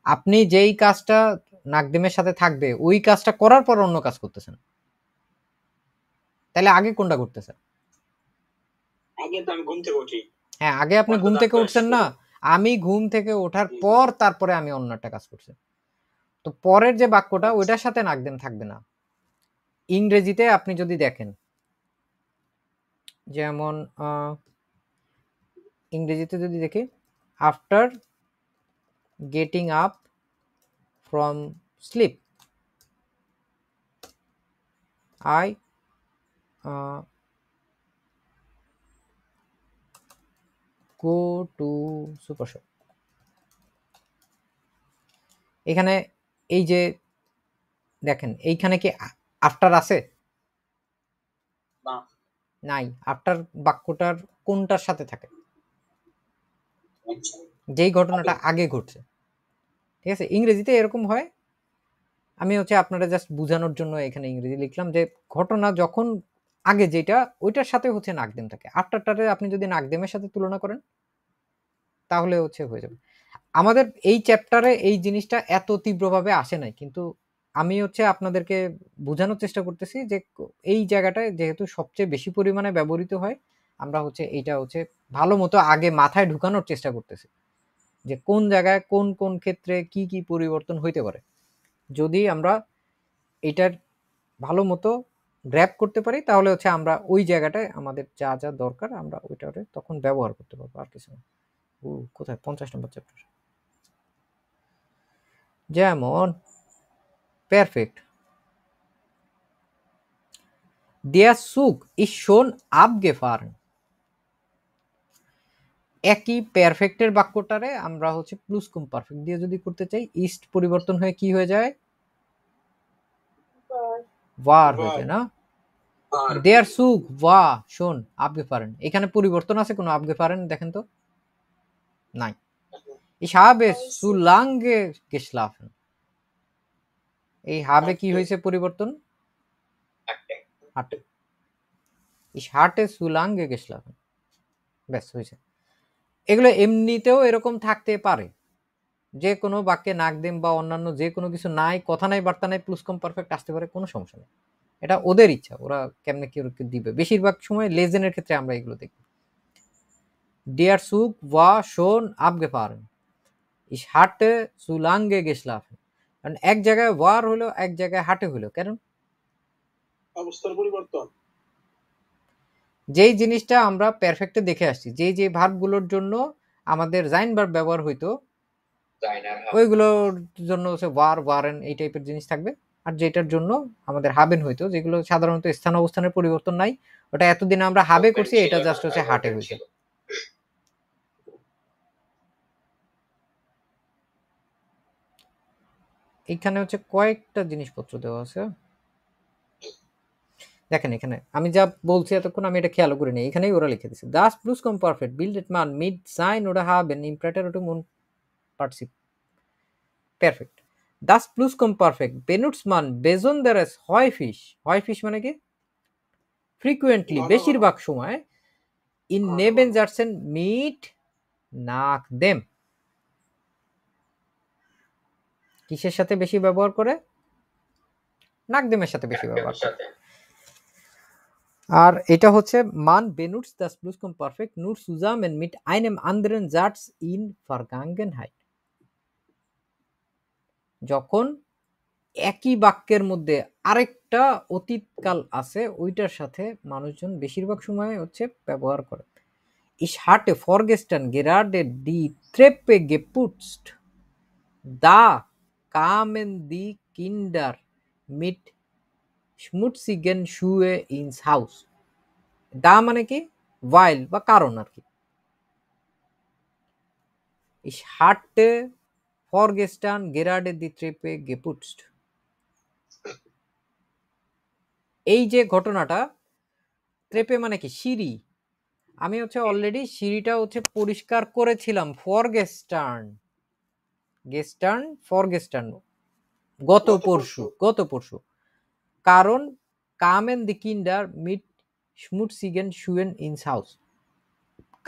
আপনি যেই কাজটা নাকদেমের সাথে থাকবে ওই কাজটা করার পর অন্য কাজ করতেছেন, তাহলে আগে কোনটা করতেছে? আগে তো আমি ঘুম থেকে উঠি, হ্যাঁ, আগে আপনি পরে তো ঘুম দাঁত থেকে ব্রাশ উঠছেন না, করি। আমি ঘুম থেকে ওঠার পর তারপরে আমি অন্য একটা কাজ করছি। তো পরের যে বাক্যটা ওইটার সাথে নাকদেম থাকবে না। ইংরেজিতে আপনি যদি দেখেন, যেমন ইংরেজিতে যদি দেখি, after getting up from sleep I go to super shop. এখানে এই যে দেখেন, এইখানে কি আফটার আছে? না, নাই। আফটার বাক্যটার কোনটার সাথে থাকে? আচ্ছা, যেই ঘটনাটা আগে ঘটছে। ঠিক আছে, ইংরেজিতে এরকম হয়। আমি হচ্ছে আপনারা জাস্ট বোঝানোর জন্য এখানে ইংরেজি লিখলাম যে ঘটনা যখন আগে যেটা ওইটার সাথে হচ্ছে নাকদেম থাকে, আফটারটারে আপনি যদি নাকদেমের সাথে তুলনা করেন তাহলে হচ্ছে হয়ে যাবে। আমাদের এই চ্যাপ্টারে এই জিনিসটা এত তীব্রভাবে আসে নাই, কিন্তু আমি হচ্ছে আপনাদেরকে বোঝানোর চেষ্টা করতেছি যে এই জায়গাটায় যেহেতু সবচেয়ে বেশি পরিমাণে ব্যবহৃত হয়, আমরা হচ্ছে এইটা হচ্ছে ভালো মতো আগে মাথায় ঢুকানোর চেষ্টা করতেছি যে কোন জায়গায় কোন কোন ক্ষেত্রে কি কি পরিবর্তন হইতে পারে। যদি আমরা এটার ভালো মতো গ্র্যাব করতে পারি তাহলে হচ্ছে আমরা ওই জায়গাটায় আমাদের যা যা দরকার আমরা ওইটারে তখন ব্যবহার করতে পারবো, আর কিছু না। কোথায় 50 নম্বর চ্যাপ্টার, যেমন perfect, Der Zug ist schon abgefahren। একই পারফেক্টের বাক্যটারে আমরা হচ্ছে প্লুসকম পারফেক্ট দিয়ে যদি করতে চাই, ইস্ট পরিবর্তন হয়ে কি হয়ে যায়? ওয়ার হয়ে যায় না? আর Der Zug war schon abgefahren, এখানে পরিবর্তন আছে কোনো? abgefahren দেখেন তো, নাই। Ich habe zu lange geschlafen, এই habe কি হয়েছে পরিবর্তন? hatte। Ich hatte zu lange geschlafen, ব্যাস হয়েছে। এগুলো এমনিতেও এরকম থাকতে পারে, যে কোনো বাক্যে নাকদেম বা অন্যান্য যে কোনো কিছু নাই, কথা নাই বার্তা নাই, প্লুসকম পারফেক্ট আসতে পারে, কোনো সমস্যা নেই। এটা ওদের ইচ্ছা, ওরা কেমনে কি দিবে। বেশিরভাগ সময় লেজেনের ক্ষেত্রে আমরা এগুলো দেখি। Der Zug war schon abgefahren, ich hatte zu lange geschlafen। কারণ এক জায়গায় ওয়ার হলো, এক জায়গায় হাটে হলো, কেন? অবস্থার পরিবর্তন। যেই জিনিসটা আমরা পারফেক্টে দেখে আসছি, যেই যে ভার্বগুলোর জন্য আমাদের জাইন ভার্ব ব্যবহার হইতো, ওইগুলোর জন্য হচ্ছে ওয়ার ওয়ারেন এই টাইপের জিনিস থাকবে। আর যেটার জন্য আমাদের হাবেন হইতো, যেগুলো সাধারণত স্থান অবস্থানের পরিবর্তন নাই, ওটা এতদিন আমরা হাবে করছি, এটা জাস্ট হচ্ছে হাটে হইছে। এখানে হচ্ছে কয়েকটা জিনিসপত্র দেওয়া আছে, দেখেন এখানে আমি যা বলছি এতক্ষণ আমি এটা খেয়াল করি নাই, এখানেই ওরা লিখে দিচ্ছে দাস প্লুসকম পারফেক্ট বিল্ডেট মান মিড সাইন ওরা হাবেন ইমপ্রেটার ওটা মন পার্টিসিপ perfect. Das Pluscuamperfekt benutzt man besonderes häufig মানে কি ফ্রিকুয়েন্টলি, ঘন ঘন। বেশিরভাগ সময় ইন ঘন ঘন। নেবেনজার্সেন মিট নাক দেম, কিসের সাথে বেশি ব্যবহার করে? নাকদেমের সাথে বেশি ব্যবহার করে। সাথে আর এটা হচ্ছে মান benutzt das Pluscuamperfekt nur zusammen mit einem anderen Satz in Vergangenheit, যখন একই বাক্যের মধ্যে আরেকটা অতীতকাল আছে ওইটার সাথে মানুষজন বেশিরভাগ সময় হচ্ছে ব্যবহার করে। Ich hatte vorgestern gerade die Treppe geputzt. Da kamen die Kinder mit schmutzigen Schuhe ins Haus. Da মানে কি weil বা কারণ আর কি। Ich hatte vorgestern gerade die Treppe geputzt. এই যে ঘটনাটা, ট্রেপে মানে কি সিঁড়ি, আমি হচ্ছে অলরেডি সিঁড়িটা হচ্ছে পরিষ্কার করেছিলাম। ফরগেস্টার্ন গত পরশু। কারণ কামেন দি কিন্ডার meet schmutzigen Schuhen ins Haus,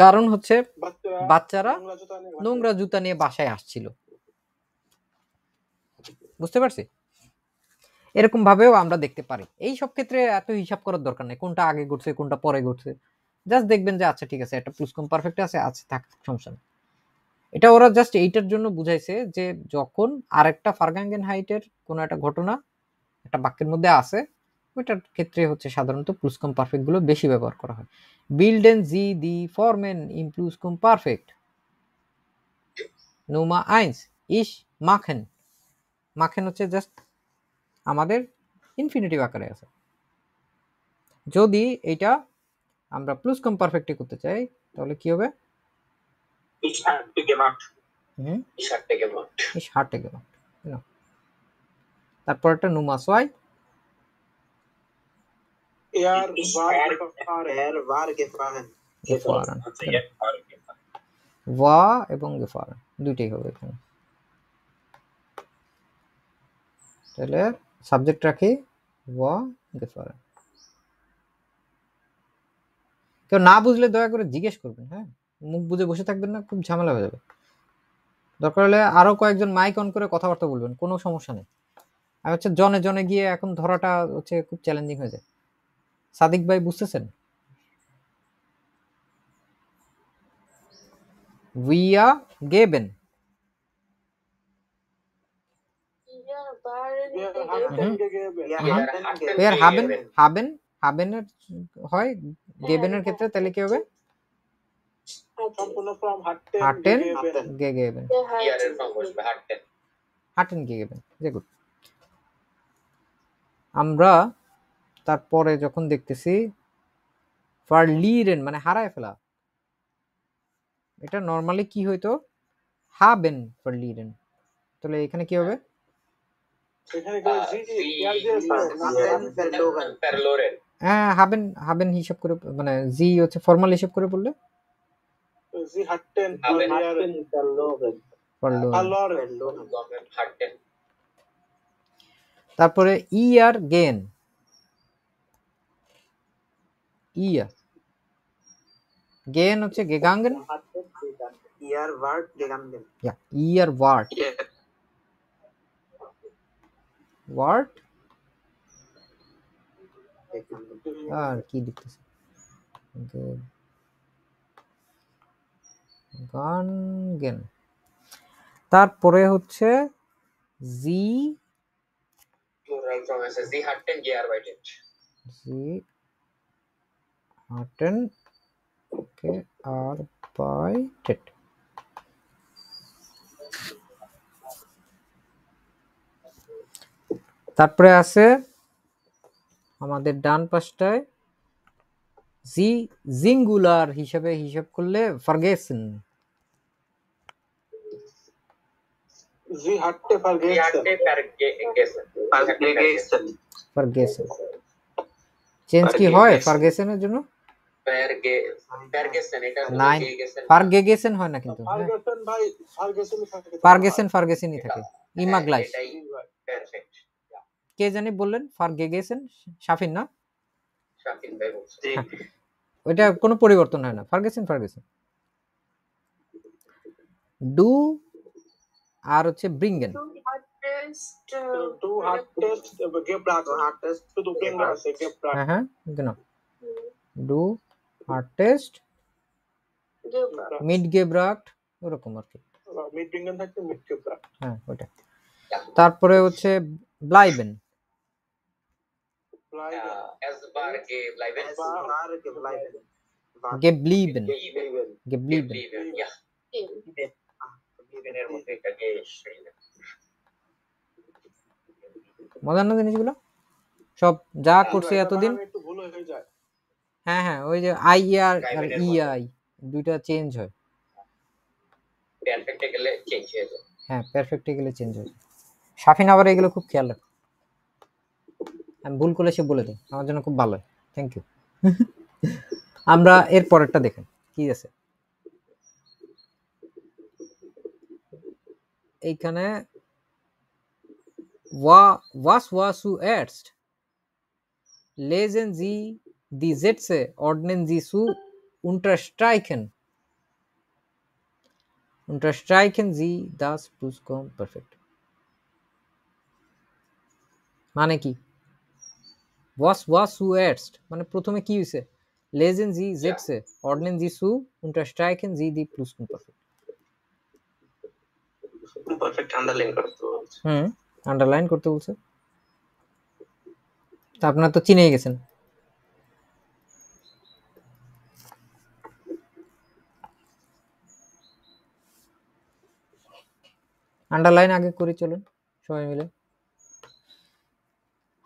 কারণ হচ্ছে বাচ্চারা নোংরা জুতা নিয়ে বাসায় আসছিল। বুঝতে পারছি? এরকম ভাবেও আমরা দেখতে পারি। এই সব ক্ষেত্রে এত হিসাব করার দরকার নেই কোনটা আগে ঘটছে কোনটা পরে ঘটছে, জাস্ট দেখবেন যে আচ্ছা ঠিক আছে একটা প্লুসকুমপারফেক্ট আছে, আচ্ছা থাক সমস্যা নেই। এটা ওরা জাস্ট এইটার জন্য বুঝাইছে যে যখন আরেকটা ফারগাঙ্গেনহাইটের কোনো একটা ঘটনা একটা বাক্যের মধ্যে আছে ওইটার ক্ষেত্রে হচ্ছে সাধারণত প্লুসকুমপারফেক্ট গুলো বেশি ব্যবহার করা হয়। বিল্ডেন জি দি ফরমেন ইন প্লুসকুমপারফেক্ট নুমা আইন্স ইস মাখেন। মাখেন হচ্ছে জাস্ট আমাদের ইনফিনিটিভ আকারে আছে। যদি এটা আমরা প্লুসকুমপারফেক্টে করতে চাই তাহলে কি হবে? Ich hatte gemacht. Ich hatte gemacht. Ich hatte gemacht, genau. তারপর একটা নুমা সোয়াই Er war gefahren. gefahren, আচ্ছা, er war gefahren. ওয়া এবং gefahren দুইটাই হবে এখানে। তাহলে সাবজেক্ট রাখি ওয়া gefahren। কেউ না বুঝলে দয়া করে জিজ্ঞেস করবেন, হ্যাঁ, মুখ বুঝে বসে থাকবেন না, খুব ঝামেলা হয়ে যাবে। দরকার হলে আরো কয়েকজন মাইক অন করে কথাবার্তা বলবেন, কোনো সমস্যা নেই। আর হচ্ছে জনে জনে গিয়ে এখন ধরাটা হচ্ছে খুব চ্যালেঞ্জিং হয়ে যায়। সাদিক ভাই বুঝতেছেন? উইয়া গেবেন, হাবেনের হয় গেবেনের ক্ষেত্রে, তাহলে কি হবে? সম্পূর্ণ ফ্রম হাটেন হাটেন গেবেন। গেগেবেন, Hier এর ফর্ম বসবে hatten. হাটেন গেগেবেন। যে গুড। আমরা তারপরে যখন দেখতেছি ফারলিরেন মানে হারায় ফেলা, এটা নরমালি কি হইতো? হাবেন ফারলিরেন। তাহলে এখানে কি হবে? এখানে কি Verloren. হ্যাঁ, হাবেন হিসাব করে মানে জি হচ্ছে ফর্মাল হিসাব করে বললে জি হাটেন Hatten. তারপরে ই আর গেন, ইয়া গেন হচ্ছে গেগাঙ্গেন, Ihr wart gegangen. ja ihr wart wart আর কি লিখতেছে গানগেন। তারপরে হচ্ছে জি Plural form আছে Sie hatten gearbeitet. জি hatten gearbeitet। তারপরে আছে আমাদের ডান পাশটায় জি সিঙ্গুলার হিসাবে হিসাব করলে vergessen, জি হাটে Sie hatte vergessen চেঞ্জ কি হয় vergessen এর জন্য? vergessen এটা হলো নাই, gegessen. vergessen হয় না কিন্তু, ফারগেসন ভাই ফারগেসনই থাকে। ফারগেসনই থাকে। ইমাগ্লাইস এটাই জি ভাই পারফেক্ট। কে জানি বললেন ফার গেগেসেন শাফিন না শাকিল ভাই বলছে। হ্যাঁ, ওইটা কোনো পরিবর্তন হয় না ফার্গেসন ডু আর হচ্ছে ব্রিঙ্গেন টু হার্ট টেস্ট গেব্রাট শুধু ফিঙ্গার আছে গেব্রাট হ্যাঁ হ্যাঁ কেন ডু আর টেস্ট মিড গেব্রাট ওরকম আর কি মিড ফিঙ্গার থাকতে মিড গেব্রাট হ্যাঁ ওইটা তারপরে হচ্ছে ব্লাইবেন এসবার কে ব্লাইবেন গেব্লিবেন গেবলিবেন ইয়া গেবলিবেনের মধ্যে এটাকে মজার না জিনিসগুলো সব যা করছে এতদিন একটু ভুল হয়ে যায় হ্যাঁ হ্যাঁ ওই যে আই আর ইআই দুইটা চেঞ্জ হয় পারফেক্টে গেলে চেঞ্জ হয়ে যায়। হ্যাঁ পারফেক্টে গেলে চেঞ্জ হয় শাফিন আবার এগুলো খুব খেয়াল রাখে আমি ভুল করলে সে বলে দেয় আমার জন্য খুব ভালো হয় থ্যাংক ইউ আমরা এর পরেরটা দেখেন কি আছে এইখানে was zuerst lesen Sie die Sätze ordnen Sie zu unterstreichen Sie das Plusquamperfekt মানে কি was zuerst মানে প্রথমে কি হইছে lesen Sie Sätze ordnen Sie zu unterstreichen Sie die Plusquamperfekt perfect underline করতে বলছে। আন্ডারলাইন করতে বলছে তা আপনারা তো চিনেই গেছেন আন্ডারলাইন আগে করে চলুন সবাই মিলে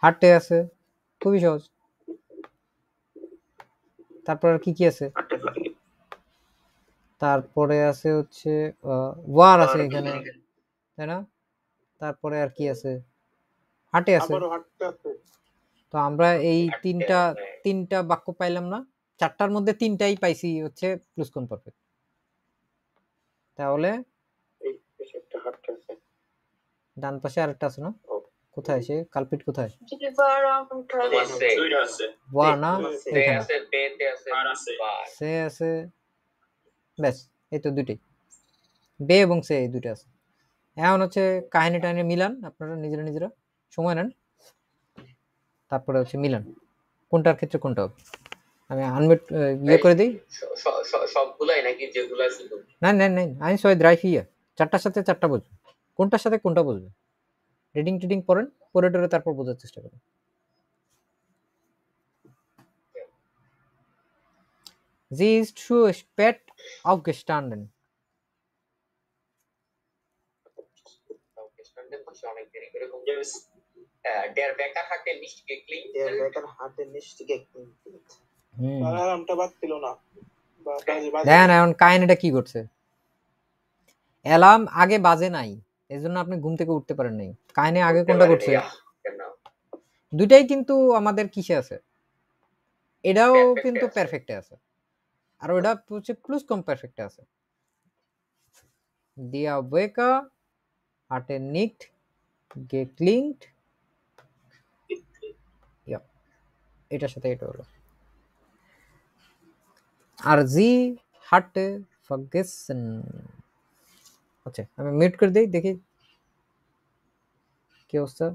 হাটে আছে খুবই সহজ তারপর আর কি কি আছে তারপরে আছে হচ্ছে ওয়ার আছে এখানে তাই না তারপরে আর কি আছে হাটে আছে আবারও হাঁটতে আছে তো আমরা এই তিনটা বাক্য পাইলাম না চারটার মধ্যে তিনটাই পাইছি হচ্ছে প্লুসকমপারফেক্ট তাহলে এই পাশে একটা হাঁটতে আছে ডান পাশে আরেকটা আছে না কোথায় সে কালপিট কোথায় দুইটা আছে ওয়া না সে এখানে আছে বেতে আছে আর আছে বার সে আছে ব্যাস এই তো দুটোই বে এবং সে এই দুটো আছে এখন হচ্ছে কাহিনী টাহিনী মিলান আপনারা নিজেরা সময় নেন তারপরে হচ্ছে মিলান কোনটার ক্ষেত্রে কোনটা হবে আমি আনমিউট ইয়ে করে দিই সবগুলাই নাকি যেগুলা শুধু না আমি সবাই ড্রাইভ ইয়ে চারটার সাথে চারটা বুঝবে কোনটার সাথে কোনটা বুঝবে রিডিং পড়েন পড়ে টরে তারপর বোঝার চেষ্টা করেন Sie ist zu spät aufgestanden. অনেক দেরি করে ঘুম থেকে der Wecker hatte nicht geklingelt আরামটা বাজছিল না বা বাজে দেখেন এখন কাহিনীটা কি করছে অ্যালার্ম আগে বাজে নাই এজন্য আপনি ঘুম থেকে উঠতে পারেন নাই কাহিনী আগে কোনটা করছে দুইটাই কিন্তু আমাদের কিসে আছে এটাও কিন্তু পারফেক্টে আছে আর ওটা হচ্ছে প্লুস কম পারফেক্টে আছে Der Wecker hatte nicht geklingelt এটার সাথে এটা হলো আর জি hatte vergessen আচ্ছা আমি মিউট করে দেই দেখি কি অবস্থা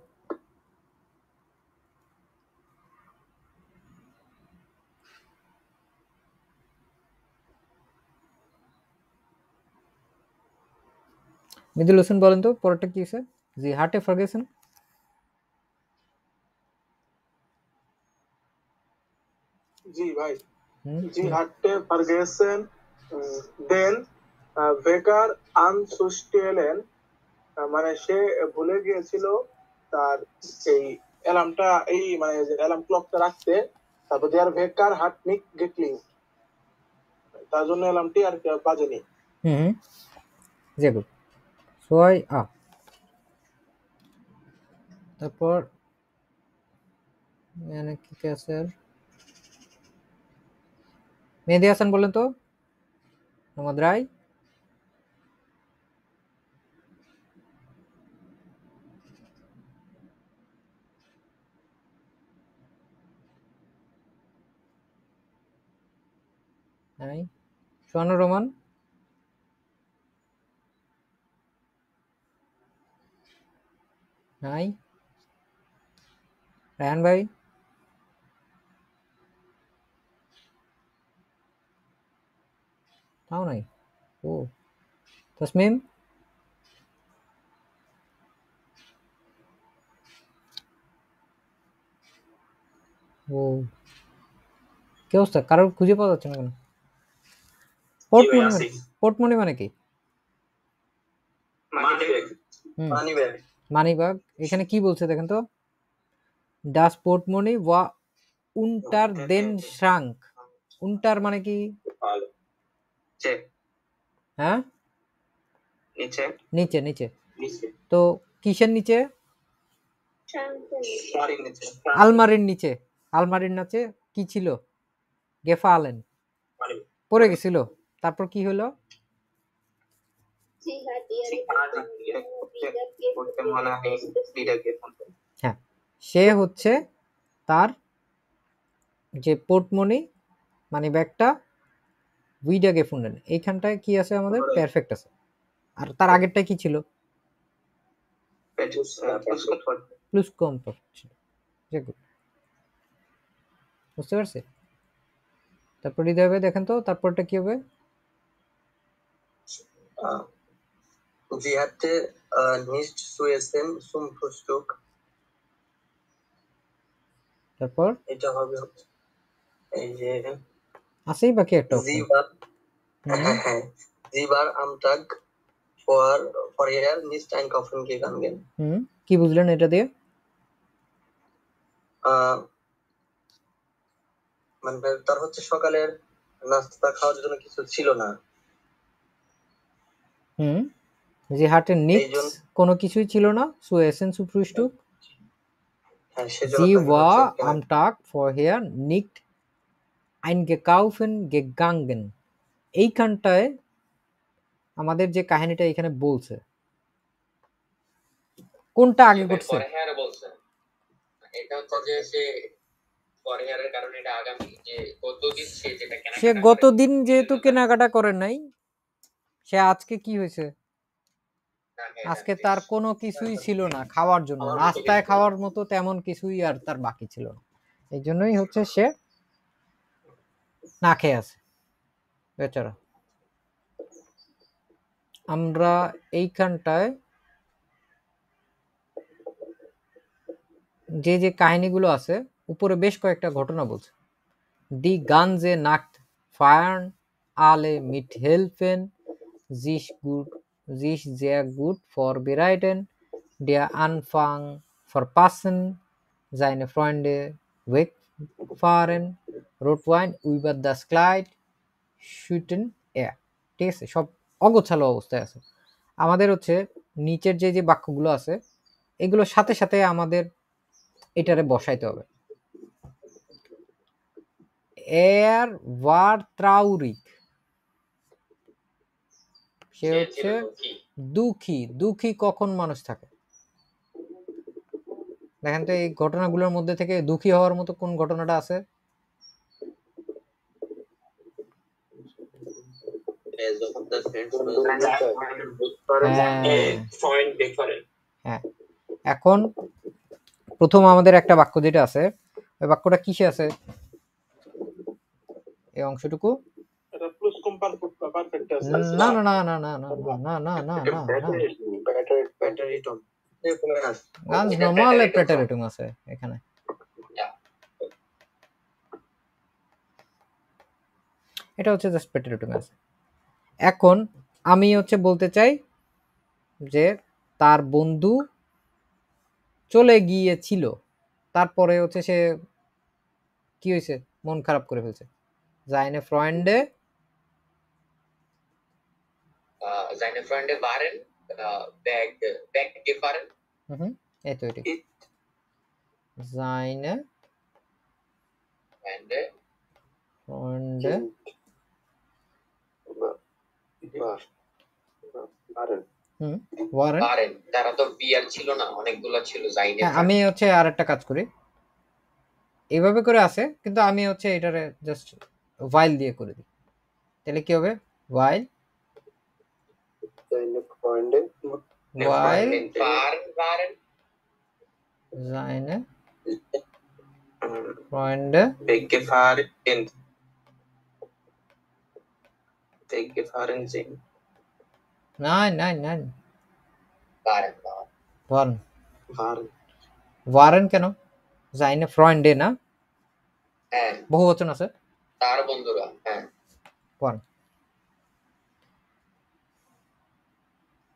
মিদুল হোসেন বলেন তো পরেরটা কি আছে জি hatte vergessen জি ভাই জি হাঁটতে vergessen den Wecker anzustellen মানে সে ভুলে গিয়েছিল তার এই অ্যালার্মটা এই মানে অ্যালার্ম ক্লকটা রাখতে তারপর der Wecker hat nicht geklingelt তার জন্য অ্যালার্মটি আর বাজেনি sehr gut ছয় তারপর মানে কি আছে আর মেহেদি হাসান বলেন তো মোহাম্মদ রায় নাই। সোহানুর রহমান, নাই। রায়হান ভাই, তাও নাই। ও তাসমিম, ও কি অবস্থা, কারোর খুঁজে পাওয়া যাচ্ছে না কেন? পোর্টমনি, পোর্টমনি মানে কি? Money bag. এখানে কি বলছে দেখেন তো, ডাস পোর্টমনি ওয়া উন্টার দেন শ্রাঙ্ক। উন্টার মানে কি? হ্যাঁ, নিচে নিচে। তো কিসের নিচে? আলমারির নিচে। আলমারির নিচে কি ছিল? গেফালেন, পড়ে গেছিল। তারপর কি হলো? হ্যাঁ, সে হচ্ছে তার যে পোর্টমনি মানে ব্যাগটা উইডা গেফুন্ডেন। এইখানটায় কি আছে আমাদের? পারফেক্ট আছে। আর তার আগেরটা কি ছিল? প্লুস কমফর্ট ছিল। বুঝতে পারছি। তারপর হৃদয় ভাই দেখেন তো তারপরটা কি হবে? Sie hatte nicht zu essen zum Frühstück. তারপর এটা হবে এই যে আছেই বাকি একটা Sie war Sie war am Tag vorher nicht einkaufen gegangen. কি বুঝলেন এটা দিয়ে? মানে তার হচ্ছে সকালের নাস্তা খাওয়ার জন্য কিছু ছিল না। যে হাটে নিchts কোনো কিছুই ছিল না। সো এসেন zu Frühstück. Sie war am Tag vorher nicht einkaufen gegangen. এইখানটায় আমাদের যে কাহিনীটা এখানে বলছে কোনটা আগে ঘটছে? এটা হচ্ছে যে সে পরহেয়ারের কারণে এটা আগামী যে গতদিন সে যেটা কেনাকাটা সে গতদিন যেহেতু কেনাকাটা করে নাই, সে আজকে কি হয়েছে? আজকে তার কোনো কিছুই ছিল না খাওয়ার জন্য, নাস্তায় খাওয়ার মতো তেমন কিছুই আর তার বাকি ছিল না। এই জন্যই হচ্ছে সে না খেয়ে আছে বেচারা। আমরা এইখানটায় যে যে কাহিনীগুলো আছে উপরে বেশ কয়েকটা ঘটনা বলছে। দি গানজে নাক্ট ফায়ার্ন আলে মিট হেলফেন জিস গুড জিস sehr gut vorbereiten der Anfang verpassen seine Freunde wegfahren Rotwein über das Kleid schütten er। ঠিক আছে, সব অগোছালো অবস্থায় আছে। আমাদের হচ্ছে নিচের যে যে বাক্যগুলো আছে এগুলোর সাথে সাথে আমাদের এটারে বসাইতে হবে। Er war traurig, সে হচ্ছে দুঃখী। দুঃখী কখন মানুষ থাকে? দেখেন তো এই ঘটনাগুলোর মধ্যে থেকে দুঃখী হওয়ার মতো কোন ঘটনাটা আছে? হ্যাঁ, এখন প্রথম আমাদের একটা বাক্য যেটা আছে ওই বাক্যটা কিসে আছে? এই অংশটুকু এটা প্লাস পারফেক্ট আছে। না না না না না না না না না না প্যাটারিটম গানস নরমাল প্রেটারিটম আছে এখানে। এটা হচ্ছে জাস্ট প্রেটারিটম আছে। এখন আমি হচ্ছে বলতে চাই যে তার বন্ধু চলে গিয়েছিল, তারপরে হচ্ছে সে কি হয়েছে? মন খারাপ করে ফেলছে। Seine Freunde waren weggefahren। এই তো এটি Seine Freunde waren। তারা তো বিয়ার ছিল না, অনেকগুলো ছিল। আমি হচ্ছে আরেকটা কাজ করি, এইভাবে করে আছে কিন্তু আমি হচ্ছে এটারে জাস্ট while দিয়ে করে দিই। তাহলে কি হবে? while seine Freunde while waren seine Freunde weggefahren sind. nein waren waren কেন? seine Freunde না, হ্যাঁ বহুবচন আছে, তার বন্ধুরা। হ্যাঁ waren।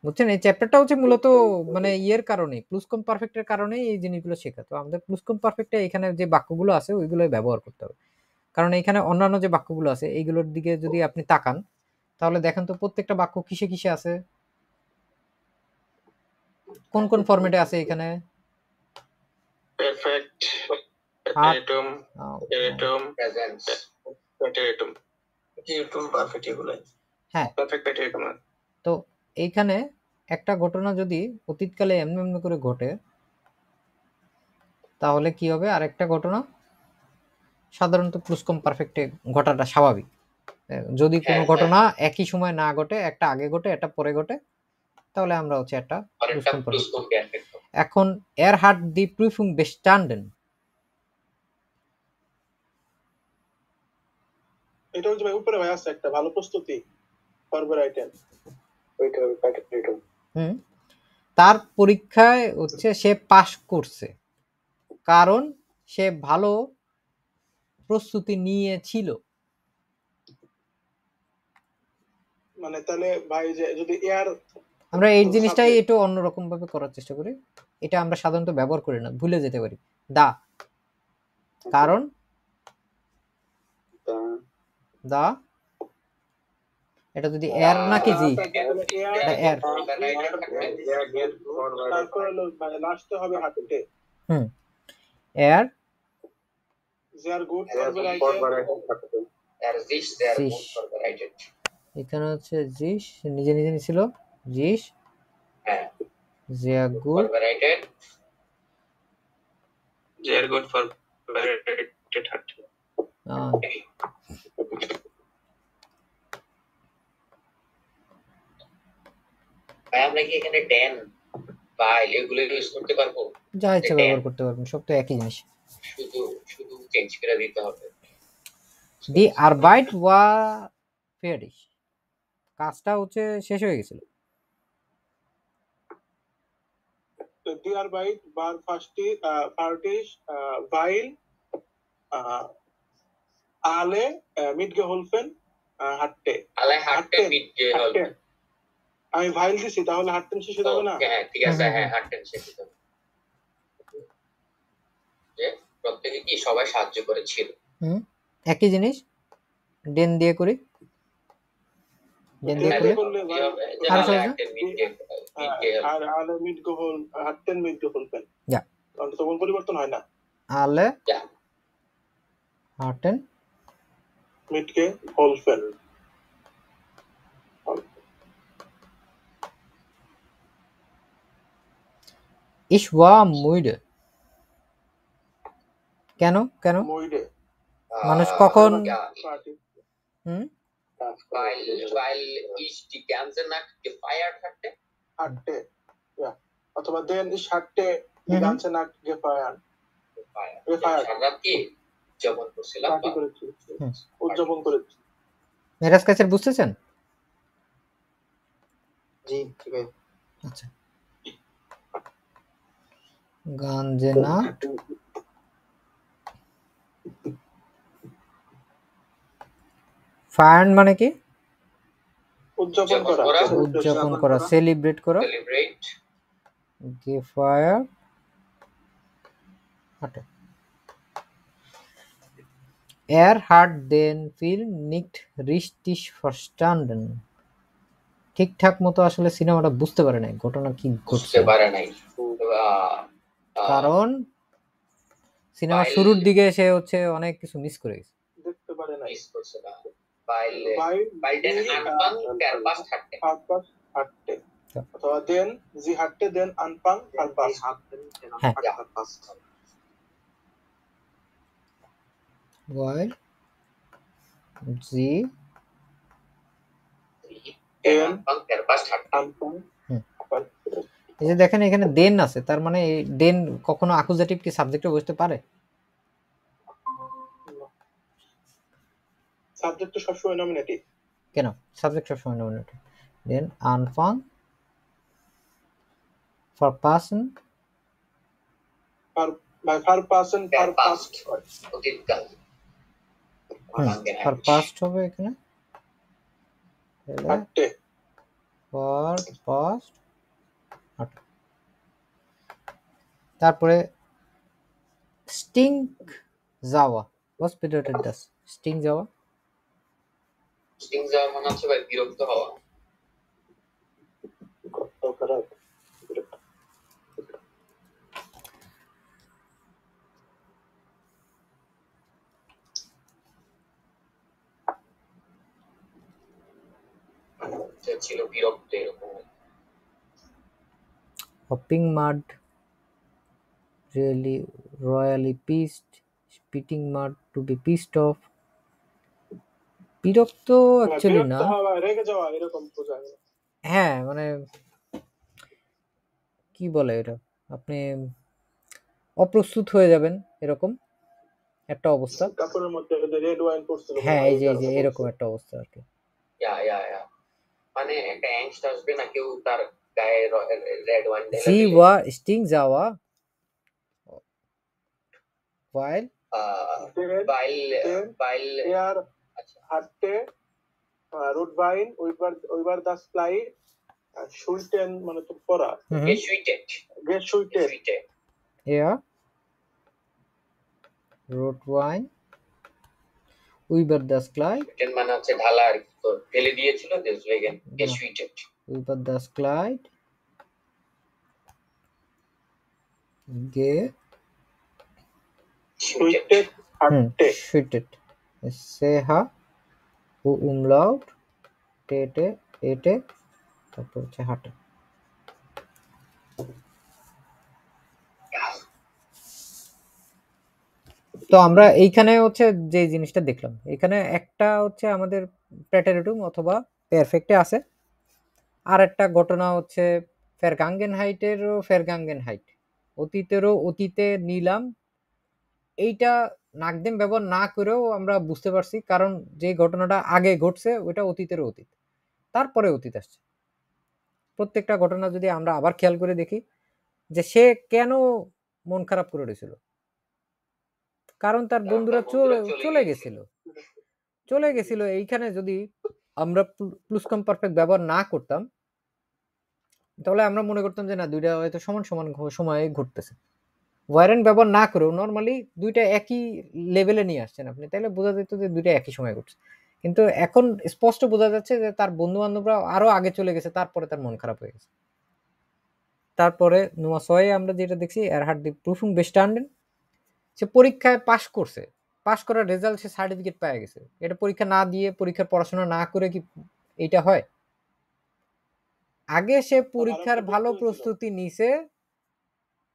বুঝছেন, এই চ্যাপ্টারটা হচ্ছে মূলত মানে ইয়ের কারণে, প্লুসকম পারফেক্টের কারণে এই জিনিসগুলো শেখা। তো আমাদের প্লুসকম পারফেক্টে এখানে যে বাক্যগুলো আছে ওইগুলোই ব্যবহার করতে হবে, কারণ এখানে অন্যান্য যে বাক্যগুলো আছে এইগুলোর দিকে যদি আপনি তাকান তাহলে দেখেন তো প্রত্যেকটা বাক্য কিসে কিসে আছে, কোন কোন ফরম্যাটে আছে এখানে। Perfekt, Preteritum, presence Preteritum perfect এগুলো। হ্যাঁ Perfect Preteritum। তো এইখানে একটা ঘটনা যদি অতীতকালে এমনি এমনি করে ঘটে তাহলে কি হবে, আরেকটা ঘটনা সাধারণত প্লুসকম পারফেক্টে ঘটাটা স্বাভাবিক। যদি কোনো ঘটনা একই সময় না ঘটে, একটা আগে ঘটে একটা পরে ঘটে, তাহলে আমরা হচ্ছে একটা প্লুসকম পারফেক্ট। এখন এর হাট দি প্রুফুং বেস্টান্ডেন, এটা হচ্ছে ভাই উপরে ভাই আছে একটা ভালো প্রস্তুতি ফরবেরাইটেন ওইটা প্যাকেট। তার পরীক্ষায় হচ্ছে সে পাশ করছে কারণ সে ভালো প্রস্তুতি নিয়েছিল। মানে তাহলে ভাই যে যদি এয়ার, আমরা এই জিনিসটাই একটু অন্যরকম ভাবে করার চেষ্টা করি, এটা আমরা সাধারণত ব্যবহার করি না, ভুলে যেতে পারি। দা কারণ দা এটা যদি এর নাকি জি, এটা এর, তারপর হলো মানে লাস্টে হবে হাটে এর sehr gut vorbereitet এখানে হচ্ছে জিস নিজে নিজে ছিল, জিস sehr gut vorbereitet hat। ভাই আমরা কি এখানে ডেন বাইল এগুলো ইউজ করতে পারবো? যা ইচ্ছা ব্যবহার করতে পারবেন, সব তো একই জিনিস। শুধু চেঞ্জ করে দিতে হবে। দি আরবাইট ওয়া ফেয়ারিশ, কাজটা হচ্ছে শেষ হয়ে গেছিল। Die Arbeit war fertig, weil alle mitgeholfen hatte। alle hatten mitgeholfen। আমি ভাইল দিছি তাহলে হাঁটতেন শেষে যাবে না? হ্যাঁ ঠিক আছে, হ্যাঁ হাঁটতেন শেষে যাবে, যে প্রত্যেকে কি সবাই সাহায্য করেছিল। একই জিনিস ডেন দিয়ে করি, ডেন দিয়ে করলে আর সহজ আর আলে হাঁটতেন mitgeholfen, যা কারণ তো কোন পরিবর্তন হয় না। আলে হাঁটেন mitgeholfen। Ich war müde, কেন কেন müde মানুষ কখন weil ich die ganze Nacht gefeiert hatte, অথবা then ich hatte die ganze Nacht gefeiert সারা কি উদযাপন করছিলাম, উদযাপন করেছি। মেরাজ কাছের বুঝতেছেন? জি ঠিক আছে। আচ্ছা, গাঞ্জে না ফায়ার মানে কি? উদযাপন করা, সেলিব্রেট করা। gefeiert hatte, hat den Film nicht richtig verstanden, ঠিকঠাক মতো আসলে সিনেমাটা বুঝতে পারে নাই, ঘটনা কি ঘটছে পারে নাই, কারণ সিনেমা শুরুর দিকে সে হচ্ছে অনেক কিছু মিস করে গেছে, দেখতে পারে নাই। মিস করছে না। weil den Anfang verpasst hatte, অথবা then sie hatte den Anfang verpasst। weil sie den Den Anfang der Past hatte. Anfang এই যে দেখেন এখানে দেন আছে, তার মানে দেন কখনো অ্যাকুজেটিভ কি সাবজেক্টে বসতে পারে? সাবজেক্ট তো সবসময় নমিনেটিভ। কেন? সাবজেক্ট সবসময় নমিনেটিভ। দেন আনফাং ফর পার্সন ফার পার্সন Der ফার Past. পাস্ট অতীতকাল। For Vergangenheit. পাস্ট হবে এখানে, তাহলে hatte ফর পাস্ট। তারপরে স্টিং যাওয়া, was bedeutet das? স্টিং যাওয়া Sting যাওয়ার মানে হচ্ছে ভাই বিরক্ত হওয়া। কত খারাপ। যে ছিল বিরক্ত এরকম। hopping mud, really royally pissed, spitting mud, to be pissed off। বিরক্ত অ্যাকচুয়ালি না, বিরক্ত হওয়া, রেগে যাওয়া এরকম বোঝায়। হ্যাঁ মানে কি বলে এটা, আপনি অপ্রস্তুত হয়ে যাবেন এরকম একটা অবস্থা। কাপড়ের মধ্যে রেড ওয়াইন পড়ছিল। হ্যাঁ এই যে এরকম একটা অবস্থা আর কি। ইয়া মানে একটা অ্যাংস্ট আসবে না, কেউ তার গায়ে রেড ওয়াইন ঢেলে sie দিলে। war sting sauer while Weil air আচ্ছা hatte root wine উইবার Das fly শুইটেন মানে তো পড়া geschüttet. গেশুইটেড er rotwein über das Kleid, Geschüttet মানে হচ্ছে ঢালা আর কি, তো ঢেলে দিয়েছিল deswegen geschüttet. über das Kleid শুইটেড hatte geschüttet, seha ও umlaut টেটে এটে, তারপর হচ্ছে হাটে। তো আমরা এইখানে হচ্ছে যে জিনিসটা দেখলাম, এখানে একটা হচ্ছে আমাদের প্রেটেরিটুম অথবা পারফেক্টে আছে, আর একটা ঘটনা হচ্ছে ফেরগাঙ্গেনহাইটেরও ফেরগাঙ্গেনহাইট, অতীতেরও অতীতে নিলাম। এইটা নাকদেম ব্যবহার না করেও আমরা বুঝতে পারছি, কারণ যে ঘটনাটা আগে ঘটছে ওইটা অতীতেরও অতীত, তারপরে অতীত আসছে। প্রত্যেকটা ঘটনা যদি আমরা আবার খেয়াল করে দেখি যে সে কেন মন খারাপ করে রয়েছিল, কারণ তার বন্ধুরা চলে গেছিল। এইখানে যদি আমরা প্লুসকমপারফেক্ট ব্যবহার না করতাম তাহলে আমরা মনে করতাম যে না, দুইটা হয়তো সমান সমান সময়ে ঘটতেছে। ওয়ারেন্ট ব্যবহার না করেও নর্মালি দুইটা একই লেভেলে নিয়ে আসছেন আপনি, তাহলে বোঝা যেত যে দুইটা একই সময় ঘটছে। কিন্তু এখন স্পষ্ট বোঝা যাচ্ছে যে তার বন্ধু বান্ধবরা আরো আগে চলে গেছে, তারপরে তার মন খারাপ হয়ে গেছে। তারপরে নোয়া 6 আমরা যেটা দেখছি, এর হাট দি প্রুফিং বেস্টান্ডেন, সে পরীক্ষায় পাশ করছে, পাশ করার রেজাল্ট, সে সার্টিফিকেট পেয়ে গেছে। এটা পরীক্ষা না দিয়ে, পরীক্ষার পড়াশোনা না করে কি এটা হয়? আগে সে পরীক্ষার ভালো প্রস্তুতি নিছে,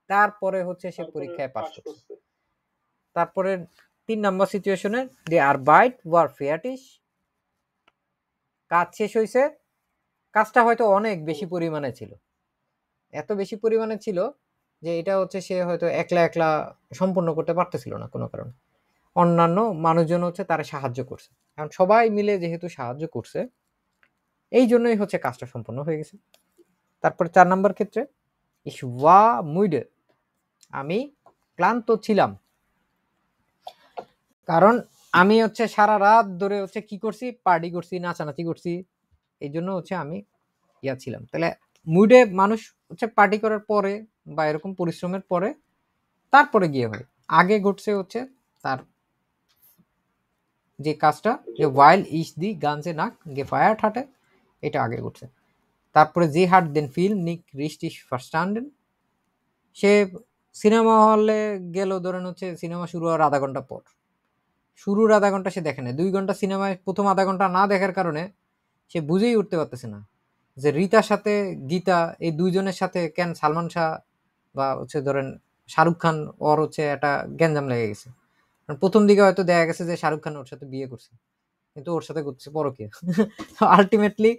তারপরে হচ্ছে সে পরীক্ষায় পাশ করছে। তারপরে 3 নম্বর সিচুয়েশনে দি আরবাইট ওয়ার ফেয়ারটিশ, কাজ শেষ হয়েছে, কাজটা হয়তো অনেক বেশি পরিমাণে ছিল, এত বেশি পরিমাণে ছিল যে এটা হচ্ছে সে হয়তো একলা সম্পূর্ণ করতে পারতেছিল না কোনো কারণে। অন্যান্য মানুষজন হচ্ছে তারা সাহায্য করছে, কারণ সবাই মিলে যেহেতু সাহায্য করছে এই জন্যই হচ্ছে কাজটা সম্পূর্ণ হয়ে গেছে। তারপর 4 নম্বর ক্ষেত্রে ich war müde, আমি ক্লান্ত ছিলাম, কারণ আমি হচ্ছে সারা রাত ধরে হচ্ছে কি করছি, পার্টি করছি, নাচানাচি করছি, এই জন্য হচ্ছে আমি ছিলাম। তাহলে মুডে মানুষ হচ্ছে পার্টি করার পরে বা এরকম পরিশ্রমের পরে তারপরে গিয়ে হয়, আগে ঘটছে হচ্ছে তার যে কাজটা, যে ওয়াইল ইস দি গানসে নাক gefeiert hatte, এটা আগে ঘটছে। তারপরে যে হাট দেন ফিল্ম নিক রিস্টিশ ফার্স্টান্ডেন, সে সিনেমা হলে গেল, ধরেন হচ্ছে সিনেমা শুরু হওয়ার আধা ঘন্টা পর, শুরুর আধা ঘন্টা সে দেখে না, 2 ঘন্টা সিনেমায় প্রথম আধা ঘন্টা না দেখার কারণে সে বুঝেই উঠতে পারতেছে না যে রীতার সাথে গীতা এই দুইজনের সাথে কেন সালমান শাহ বা হচ্ছে ধরেন শাহরুখ খান ওর হচ্ছে একটা গ্যাঞ্জাম লেগে গেছে। প্রথম দিকে হয়তো দেখা গেছে যে শাহরুখ খান ওর সাথে বিয়ে করছে, কিন্তু ওর সাথে করছে পরকীয়া। আলটিমেটলি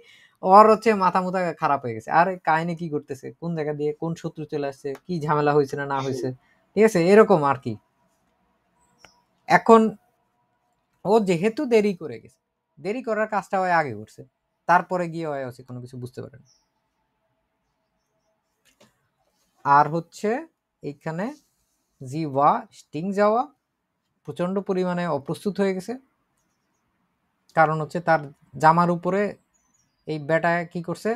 ওর হচ্ছে মাথা মুথা খারাপ হয়ে গেছে, আরে কাহিনী কি করতেছে, কোন জায়গা দিয়ে কোন শত্রু চলে আসছে, কি ঝামেলা হয়েছে না না হয়েছে, ঠিক আছে, এরকম আর কি। এখন ও যেহেতু দেরি করে গেছে, দেরি করার কাজটা হয় আগে করছে, তারপরে গিয়ে হয় হচ্ছে কোনো কিছু বুঝতে পারে না। আর হচ্ছে এইখানে জি ওয়া স্টিং যাওয়া প্রচন্ড পরিমাণে অপ্রস্তুত হয়ে গেছে, কারণ হচ্ছে তার জামার উপরে এই বেটা কি করছে,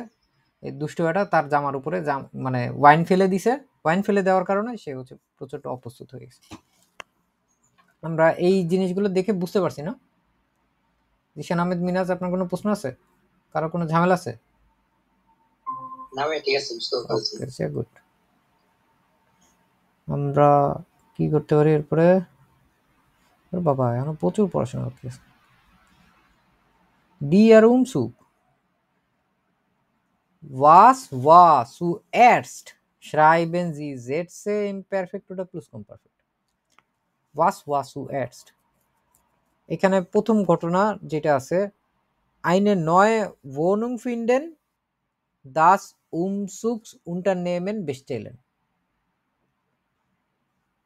এই দুষ্ট বেটা তার জামার উপরে মানে ওয়াইন ফেলে দিছে, ওয়াইন ফেলে দেওয়ার কারণে সে হচ্ছে প্রচন্ড অপ্রস্তুত হয়ে গেছে। আমরা এই জিনিসগুলো দেখে বুঝতে পারছি না। জিশান আহমেদ মিনাজ, আপনার কোনো প্রশ্ন আছে, কারো কোনো ঝামেলা আছে? না ভাই ঠিক আছে, বুঝতে পারছি। ওকে, গুড। আমরা কি করতে পারি এরপরে? বাবা এখন প্রচুর পড়াশোনা করতে আছে। ডিয়ার উমসুক was war zuerst schreiben Sie Sätze im Perfekt oder Plusquamperfekt? Was war zuerst? এখানে প্রথম ঘটনা যেটা আছে, eine neue Wohnung finden, das Umzugsunternehmen bestellen.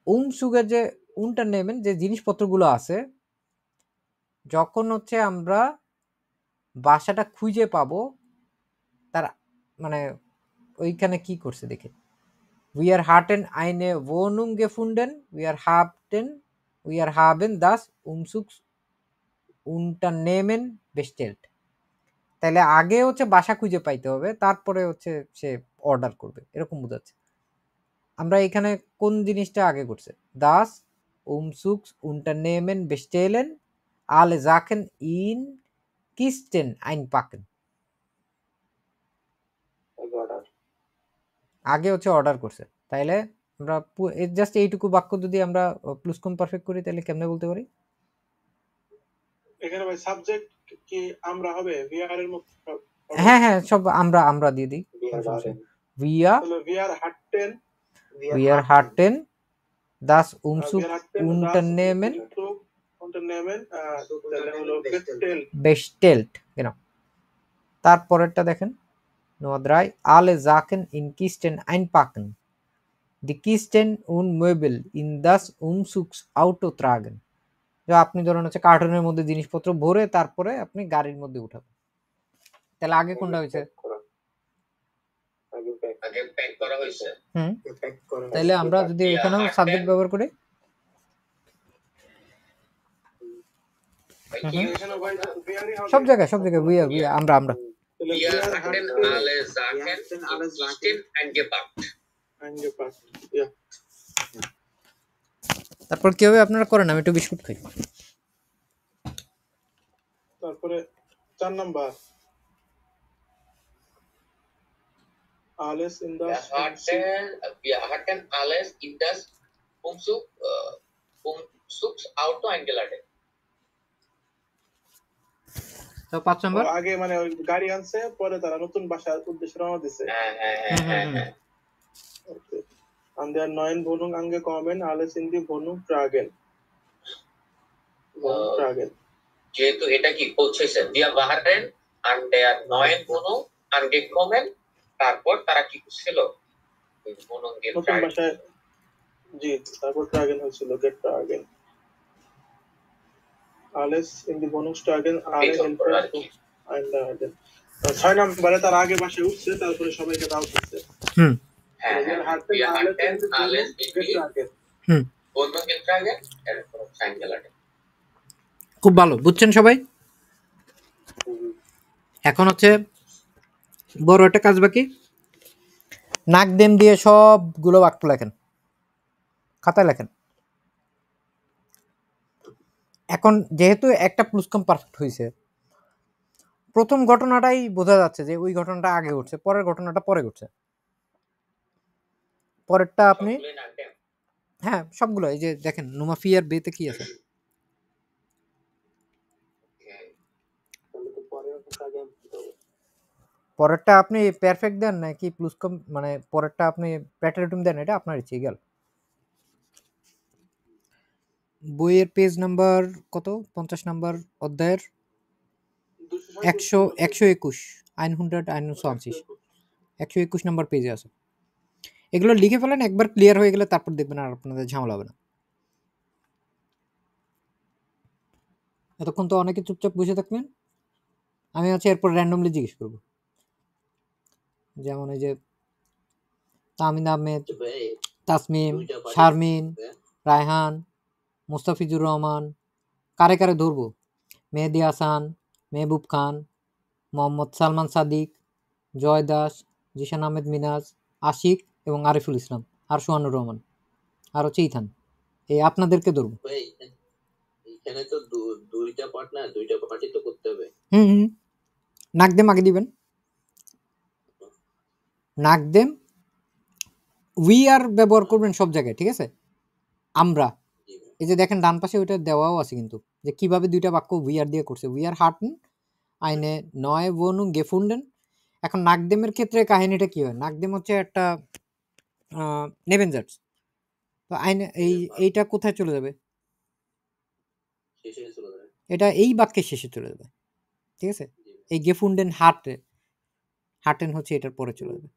উমসুগের যে unternehmen যে জিনিসপত্রগুলো আছে, যখন হচ্ছে আমরা বাসাটা খুঁজে পাবো, তার মানে ওইখানে কি করছে দেখে, wir hatten eine Wohnung gefunden, wir haben das Umzugsunternehmen bestellt. তাহলে আগে হচ্ছে বাসা খুঁজে পাইতে হবে, তারপরে হচ্ছে সে অর্ডার করবে, এরকম বোঝাচ্ছে। আমরা এখানে কোন জিনিসটা আগে করছে, das Umzugsunternehmen bestellen, alle Sachen in Kisten einpacken, আগে হচ্ছে অর্ডার করছে। তাইলে আমরা জাস্ট এইটুকু বাক্য যদি আমরা প্লুসকমপারফেক্ট করি, তাহলে কেমনে বলতে পারি? এখানে ভাই সাবজেক্ট কি আমরা হবে ভিআর এর মত? হ্যাঁ হ্যাঁ, সব আমরা দিয়ে দিই। wir hatten das Umzugsunternehmen bestellt, genau। তারপরেরটা দেখেন, Nummer 3, alle Sachen in Kisten einpacken, die Kisten und Möbel in das Umzugsauto tragen। আপনি ধরুন হচ্ছে কার্টুনের মধ্যে জিনিসপত্র ভরে তারপরে আপনি গাড়ির মধ্যে উঠাবেন, তাহলে আগে কোনটা হয়েছে? আগে প্যাক করা হয়েছে। তাহলে আমরা যদি এখানেও সাবজেক্ট ব্যবহার করি, সব জায়গায় আমরা তারপর কি হবে আপনারা করেন, আমি একটু বিস্কুট খাই। তারপরে 4 number alles in das wir hatten alles in das Umzugsauto eingeladen। তো 5 নাম্বার আগে মানে ওই গাড়ি আনছে, পরে তারা নতুন বাসার উদ্দেশ্যে রওনা দিছে। হ্যাঁ। ওকে, an der neuen Wohnung angekommen, alles in die Wohnung tragen। যেহেতু এটা কি পৌঁছেছে, wir waren an der neuen Wohnung angekommen, তারপর তারা কি করছিল, নতুন বাসায়, জি, তারপর ট্রাগেন হয়েছিল, gate ট্রাগেন। alles in die Wohnung tragen, alle Helfer einladen। 6 নম্বরে তার আগে বাসায় উঠছে, তারপরে সবাইকে দাওয়াত দিচ্ছে। wir hatten alles in die Wohnung getragen, এরপর eingeladen। খুব ভালো বুঝছেন সবাই। এখন হচ্ছে বড় একটা কাজ বাকি, নাক দেম দিয়ে সবগুলো বাক্য লেখেন, খাতায় লেখেন। এখন যেহেতু একটা প্লুসকমপারফেক্ট হয়েছে, প্রথম ঘটনাটাই বোঝা যাচ্ছে যে ওই ঘটনাটা আগে ঘটছে, পরের ঘটনাটা পরে ঘটছে। পরেরটা আপনি, হ্যাঁ সবগুলো, এই যে দেখেন নুমাফি আর বেতে কি আছে, পরেরটা আপনি পারফেক্ট দেন নাকি প্লুসকম, মানে পরেরটা আপনি প্রেটেরিটুম দেন, এটা আপনার ইচ্ছে। গেল বইয়ের পেজ নাম্বার কত? 50 নাম্বার অধ্যায়ের 121। 121 121 নম্বর পেজে আছে। এগুলো লিখে ফেলেন, একবার ক্লিয়ার হয়ে গেলে তারপর দেখবেন আর আপনাদের ঝামেলা হবে না। এতক্ষণ তো অনেকে চুপচাপ বসে থাকবেন, আমি হচ্ছে এরপর র্যান্ডমলি জিজ্ঞেস করবো। যেমন এই যে তামিন আহমেদ, তাসমিম, শারমিন, রায়হান, মুস্তাফিজুর রহমান, কারে কারে ধরবো? মেহেদি হাসান, মেহবুব খান, মোহাম্মদ সালমান সাদিক, জয় দাস, জিশান আহমেদ মিনাজ, আশিক এবং আরিফুল ইসলাম, আর সোহানুর রহমান, আর হচ্ছে ইথান। এই আপনাদেরকে ধরবো। এখানে তো দুইটা পার্ট না, দুইটা পার্টি তো করতে হবে। নাকদেম আগে দিবেন। নাকদেম উই আর ব্যবহার করবেন সব জায়গায়, ঠিক আছে? আমরা এই যে দেখেন ডান পাশে ওইটা দেওয়াও আছে কিন্তু, যে কিভাবে দুইটা বাক্য উই আর দিয়ে করছে। উই আর হার্টেন আইনে নয় বনু গেফুন্ডেন। এখন নাকদেমের ক্ষেত্রে কাহিনীটা কি হয়? নাকদেম হচ্ছে একটা নেভেনজার্স, তো আইনে এইটা কোথায় চলে যাবে? এটা এই বাক্যের শেষে চলে যাবে, ঠিক আছে? এই গেফুন্ডেন হার্টেন হচ্ছে এটার পরে চলে যাবে।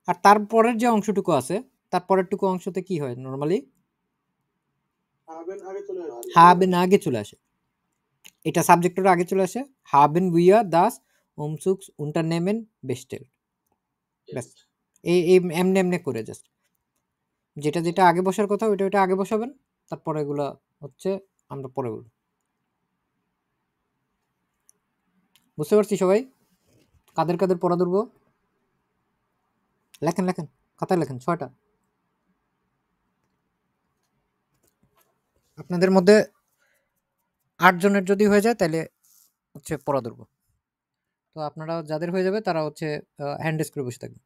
আর তারপরের যে অংশটুকু আছে, তারপরেরটুকু অংশতে কি হয় নর্মালি? হাবেন আগে চলে আসে, এটা সাবজেক্টের আগে চলে আসে। হাবেন উইয়া দাস ওমসুক্স উন্টারনেমেন বেস্টেল, ব্যাস এই এমনি এমনি করে জাস্ট যেটা যেটা আগে বসার কথা ওইটা ওইটা আগে বসাবেন, তারপরে এগুলা হচ্ছে আমরা পরে বলব। বুঝতে পারছি সবাই? কাদের কাদের পড়া ধরবো? লেখেন লেখেন, খাতায় লেখেন 6টা। আপনাদের মধ্যে 8 জনের যদি হয়ে যায় তাহলে হচ্ছে পড়া ধরবো। তো আপনারা যাদের হয়ে যাবে তারা হচ্ছে হ্যান্ড রেজ করে বসে থাকবেন।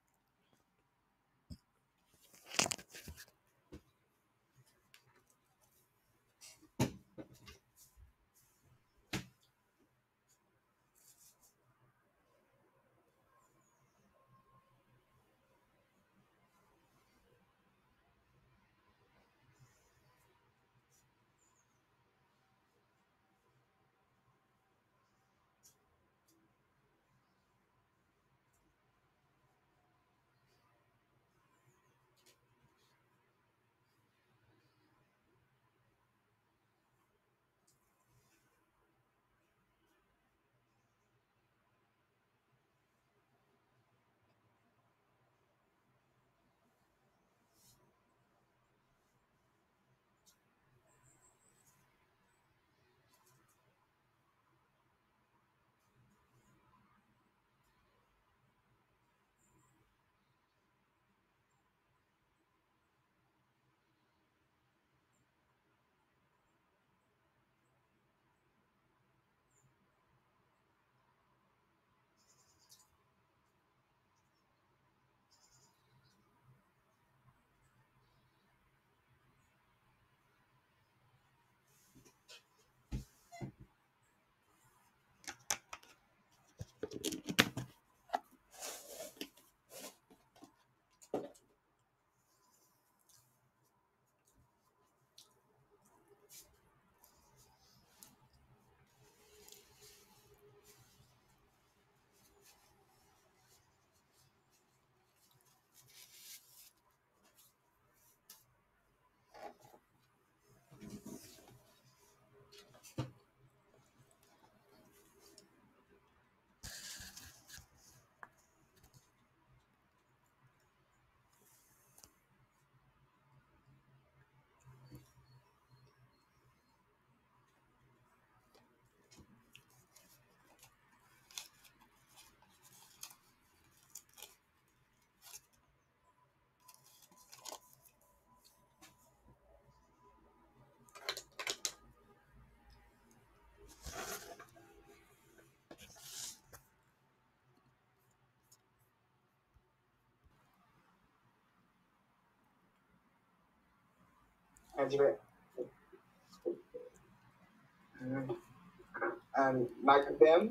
And like them,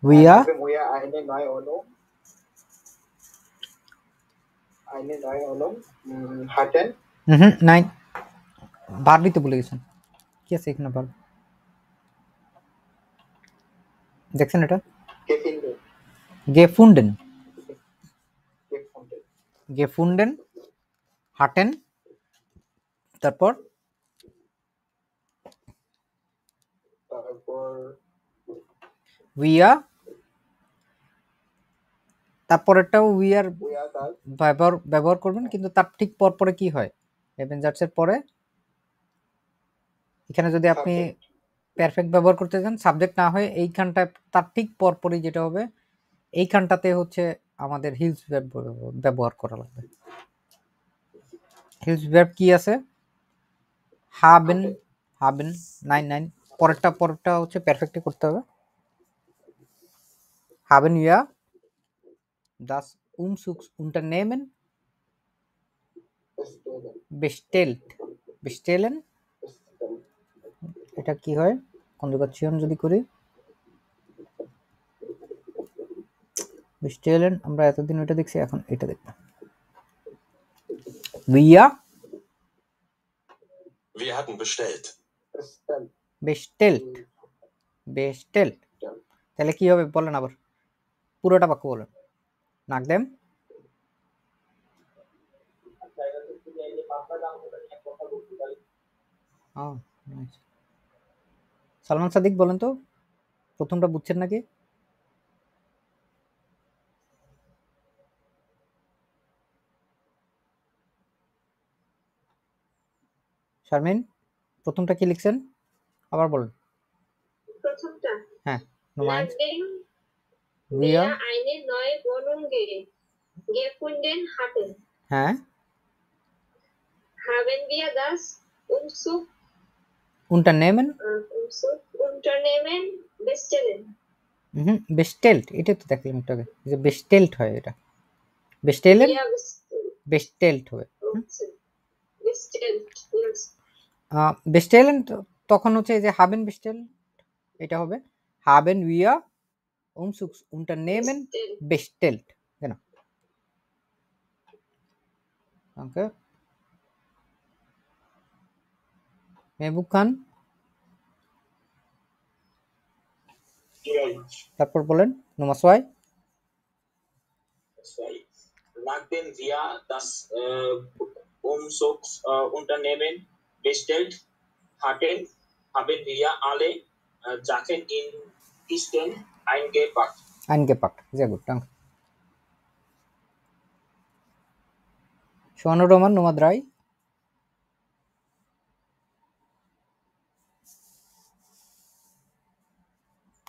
we are eine Neuordnung hatten. 9 ভার্বই তো ভুলে গেছেন। কি আছে এখানে ভার্ব? দেখছেন এটা? Gefunden. গেফুন্ডেন, gefunden, গেফুন্ডেন, হাটেন, তারপর তারপর উইয়া, তারপরেরটাও উইয়ার we are das, ব্যবহার করবেন, কিন্তু তার ঠিক পরে কি হয়, অ্যাভেঞ্জার্সের পরে এখানে যদি আপনি subject, পারফেক্ট ব্যবহার করতে চান, সাবজেক্ট না হয়ে এইখানটা তার ঠিক পরপরই যেটা হবে, এইখানটাতে হচ্ছে আমাদের হিলস ভার্ব ব্যবহার করা লাগবে। হিলস ভার্ব কি আছে? হাবেন, haben, হাবেন, 9 পরেরটা হচ্ছে পারফেক্টলি করতে হবে। হাবেন ইয়া das Umzugsunternehmen bestellen, bestellt, bestellen, bestellen, এটা কি হয় কনজুগেশন যদি করি, bestellen আমরা এতদিন ওইটা দেখছি, এখন এটা দেখব। Wir hatten bestellt. bestellen, bestellt, bestellt, তাহলে কি হবে বলেন, আবার পুরোটা বাক্য বলেন। নাকদেম, সালমান সাদিক বলেন তো প্রথমটা বুঝছেন নাকি? শারমিন প্রথমটা কি লিখছেন আবার বলেন। প্রথমটা হ্যাঁ, Noman Nachdem wir wir eine neue Wohnung gefunden hatten, হ্যাঁ haben wir das Unternehmen Umzugsunternehmen bestellen. bestellt, এটা তো দেখলাম একটু আগে যে bestellt হয়, এটা bestellen Ja, bestellt হবে। bestellt. Yes. bestellen তখন হচ্ছে যে haben bestellt, এটা হবে haben wir Umzugsunternehmen bestellt, genau. ওকে, মেহবুব খান তারপর বলেন নোমাস Y. Nachdem wir das Umzugsunternehmen bestellt hatten, haben wir alle Sachen in Kisten eingepackt. Eingepackt, sehr gut, danke. Sohanur Rahman Nomad Roy.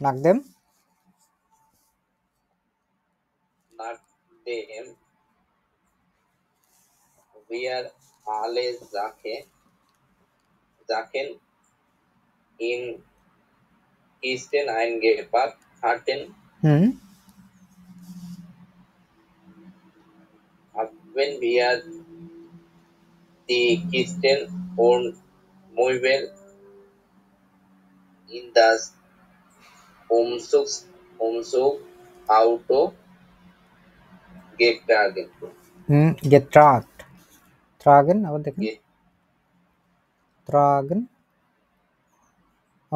নাকদেম, Nachdem wir alle Sachen in Kisten eingepackt hatten, haben wir die Kisten und Möbel in das Umzugauto getragen. getragt, tragen, আবার দেখেন tragen,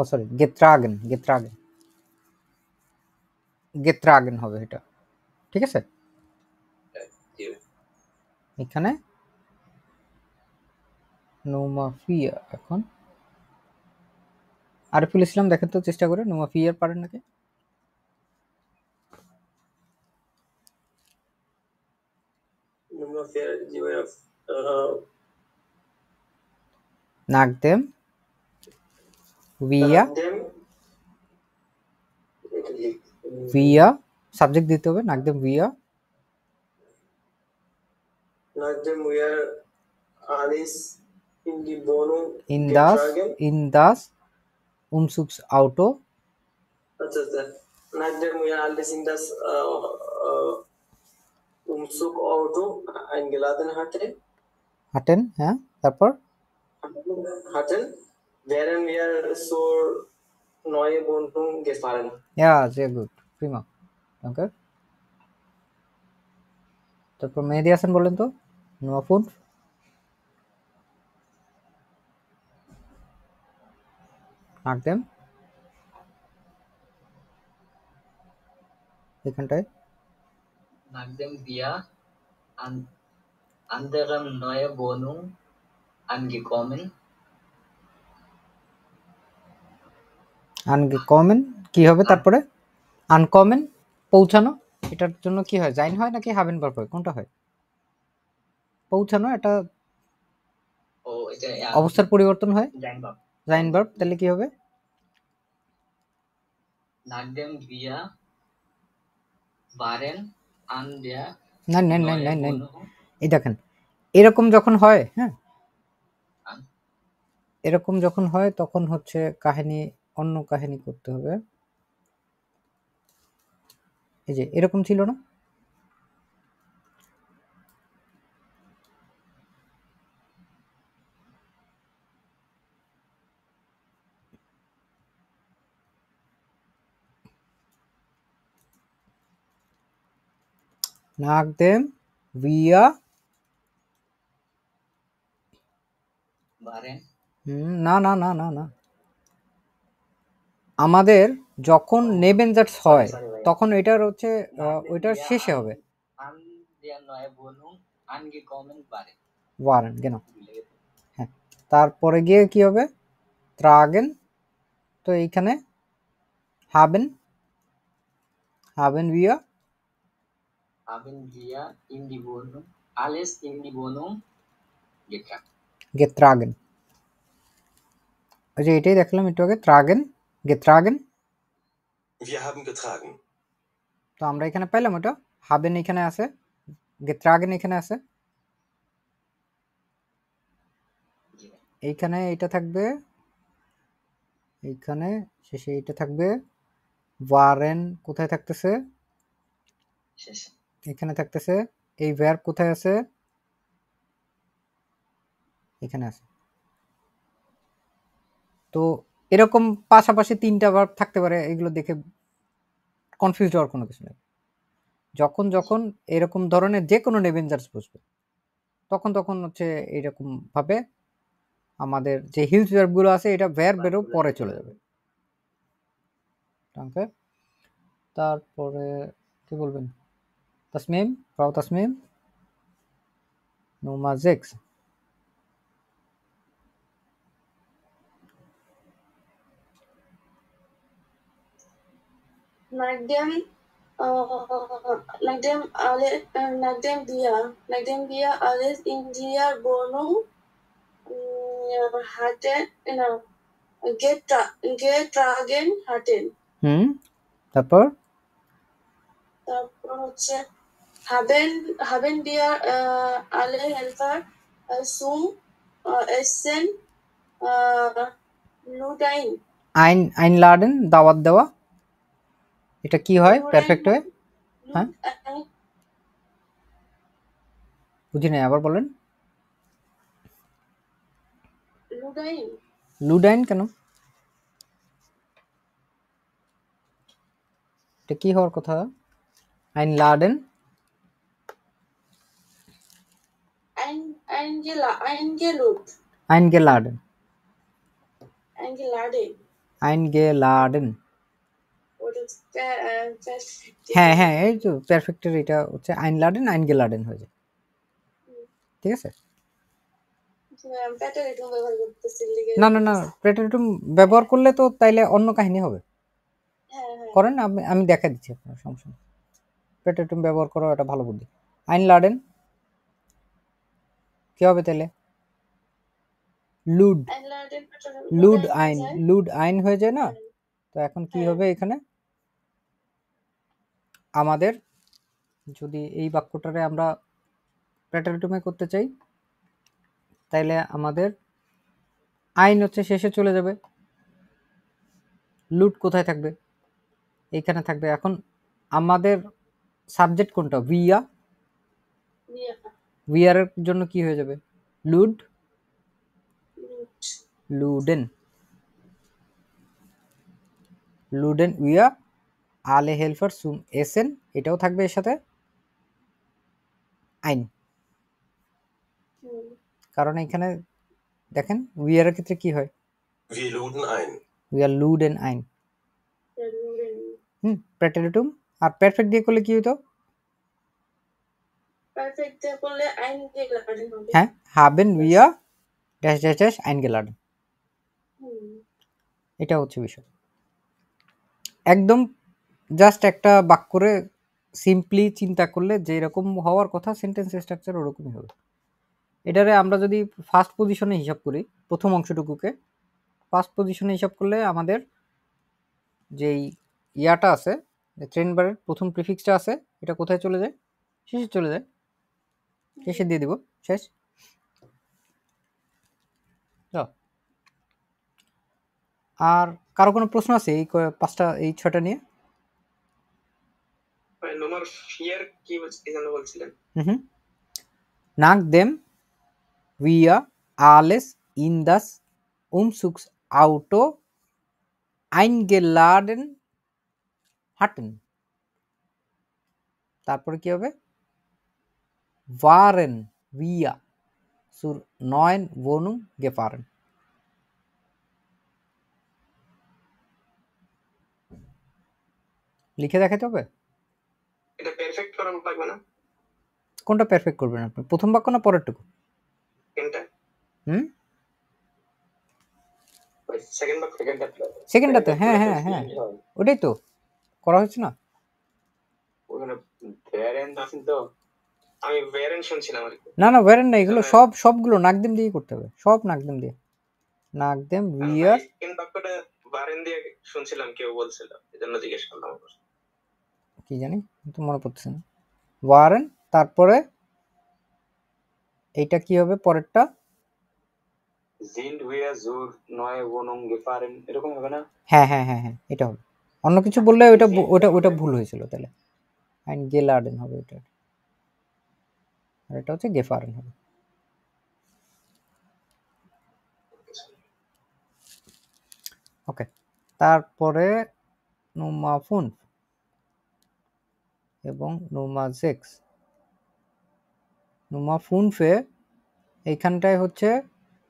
sorry getragen, getragen, getragen হবে এটা, ঠিক আছে। এখানে নোমাফিয়া, এখন আরিফুল ইসলাম দেখেন তো চেষ্টা করে নোমাফিয়ার পারেন নাকি। নাকদেম উইয়া সাবজেক্ট দিতে হবে, নাকদেম উইয়া Nachdem wir alles in die Wohnung in das Umzugsauto nachdem wir alles in das Umzugauto eingeladen hatten, হ্যাঁ তারপর hatten, wären wir zur neue Wohnung gefahren. Ja, sehr gut, prima, danke. তারপর মেহেদি হাসান বলেন তো নোয়াফুন। নাকদেম এখানটায় Nachdem wir an anderem neue Wohnung angekommen, uncommon কি হবে তারপরে? আনকমন পৌঁছানো, এটার জন্য কি হয়, জাইন হয় নাকি হাবেন ভার্ব হয়, কোনটা হয়? পৌঁছানো, এটা এটা অবস্থার পরিবর্তন হয়, sein Verb. জাইন ভার্ব, তাহলে কি হবে? Nachdem wir waren an der না neuen Wohnung এই দেখেন, এরকম যখন হয়, হ্যাঁ, an- এরকম যখন হয় তখন হচ্ছে কাহিনী, অন্য কাহিনী করতে হবে। এই যে এরকম ছিল না, nachdem wir waren না না না না না, আমাদের যখন নেবেনজাটস হয় তখন এটার হচ্ছে ওইটার শেষে হবে an der neuen Wohnung angekommen waren. Warren, কেন? হ্যাঁ, তারপরে গিয়ে কি হবে? ট্রাগেন। তো এইখানে হাবেন, হাবেন wir Haben wir in die Wohnung alles in die Wohnung getragen. getragen। ওই যে এটাই দেখলাম একটু আগে, ট্রাগেন, getragen। Wir haben getragen. তো আমরা এখানে পেলাম ওটা, হাবেন এখানে আছে, getragen এখানে আছে, এইখানে এটা থাকবে, এইখানে শেষে এটা থাকবে, ওয়ারেন কোথায় থাকতেছে? শেষে এখানে থাকতেছে। এই ভার্ব কোথায় আছে? এখানে আছে। তো এরকম পাশাপাশি তিনটা ভার্ব থাকতে পারে, এগুলো দেখে কনফিউজ হওয়ার কোনো কিছু নেই। যখন যখন এরকম ধরনের যে কোনো নেবেনজার্স বসবে তখন তখন হচ্ছে এইরকম ভাবে আমাদের যে হিলস ভার্বগুলো আছে এটা ভার্বেরও পরে চলে যাবে। ওকে, তারপরে কি বলবেন? Tasmim, ফ্রাউ Tasmim, Nummer 6. Nachdem wir alles in der Wohnung getragen hatten. তারপর হচ্ছে haben wir alle Helfer zum Essen Ludein. einladen, দাওয়াত দেওয়া, এটা কি হয় পারফেক্ট হয়? হ্যাঁ, বুঝি নাই, আবার বলেন। Ludein. লুডাইন কেন? এটা কি হওয়ার কথা? einladen, eingeladen, eingeladen। হ্যাঁ হ্যাঁ, এই তো পারফেক্টের এটা হচ্ছে einladen, eingeladen হয়ে যায়, ঠিক আছে। না না না, প্রেটারিটুম ব্যবহার করলে তো তাইলে অন্য কাহিনী হবে। করেন, আমি দেখা দিচ্ছি আপনার, সমস্যা নেই। প্রেটারিটুম ব্যবহার করো, এটা ভালো বুদ্ধি। einladen কি হবে তাহলে? লুড, লুড আইন, লুড আইন হয়ে যায় না? তো এখন কি হবে এখানে? আমাদের যদি এই বাক্যটারে আমরা প্রেটারিটুমে করতে চাই তাইলে আমাদের আইন হচ্ছে শেষে চলে যাবে, লুড কোথায় থাকবে? এইখানে থাকবে। এখন আমাদের সাবজেক্ট কোনটা? ভিয়া, ভিয়ার এর জন্য কি হয়ে যাবে? লুড, লুডেন, লুডেন উইয়া আলে হেলফার সুম এসেন, এটাও থাকবে এর সাথে আইন। কারণ এখানে দেখেন উইয়ার এর ক্ষেত্রে কি হয়? Wir luden ein. উইয়া লুডেন আইন। প্রেটারিটুম আর পারফেক্ট দিয়ে করলে কি হতো? পারফেক্ট করলে eingeladen হবে। হ্যাঁ, haben wir dash dash dash eingeladen, এটা হচ্ছে বিষয়। একদম জাস্ট একটা বাক্যরে সিম্পলি চিন্তা করলে যেরকম হওয়ার কথা সেন্টেন্স স্ট্রাকচার ওরকমই হবে। এটারে আমরা যদি ফার্স্ট পজিশনে হিসাব করি, প্রথম অংশটুকুকে ফার্স্ট পজিশনে হিসাব করলে আমাদের যেই ইয়াটা আছে, ট্রেন বারের প্রথম প্রিফিক্সটা আছে, এটা কোথায় চলে যায়? শেষে চলে যায়, শেষে দিয়ে দিব, শেষ। আর কারো কোনো প্রশ্ন আছে এই পাঁচটা এই ছয়টা নিয়ে? নম্বর 4 কি বলছিলেন? Nach dem wir alles in das Umzugsauto eingeladen hatten, তারপরে কি হবে? waren wir zur neuen Wohnung gefahren। লিখে দেখাতে হবে? এটা পারফেক্ট ফর্ম লাগবে না? কোনটা পারফেক্ট করবেন আপনি, প্রথম বাক্য না পরেরটুকু? কোনটা? সেকেন্ডটাতে। হ্যাঁ হ্যাঁ হ্যাঁ, ওটাই তো করা হচ্ছে না। ওখানে ভ্যারিয়েন্ট আছে তো, আমি ভ্যারিয়েন্ট শুনছিলাম আর কি। না না, ভ্যারিয়েন্ট না, এগুলো সবগুলো নাকদেম দিয়ে করতে হবে, সব নাকদেম দিয়ে। নাকদেম উইয়ার সেকেন্ড বাক্যটা ভ্যারিয়েন্ট দিয়ে শুনছিলাম, কেউ বলছিল, এজন্য জিজ্ঞেস করলাম। কি জানি তো মনে পড়ছে না। ওয়ারেন, তারপরে এইটা কি হবে পরেরটা? sind wir zur neue Wohnung gefahren, এরকম হবে না? হ্যাঁ হ্যাঁ হ্যাঁ হ্যাঁ, এটা হবে। অন্য কিছু বললে ওটা ভুল হয়েছিল, তাহলে eingeladen হবে এটা, আর এটা হচ্ছে gefahren হবে। ওকে, তারপরে Nummer 5 এবং Nummer 6। Nummer 5 এইখানটায় হচ্ছে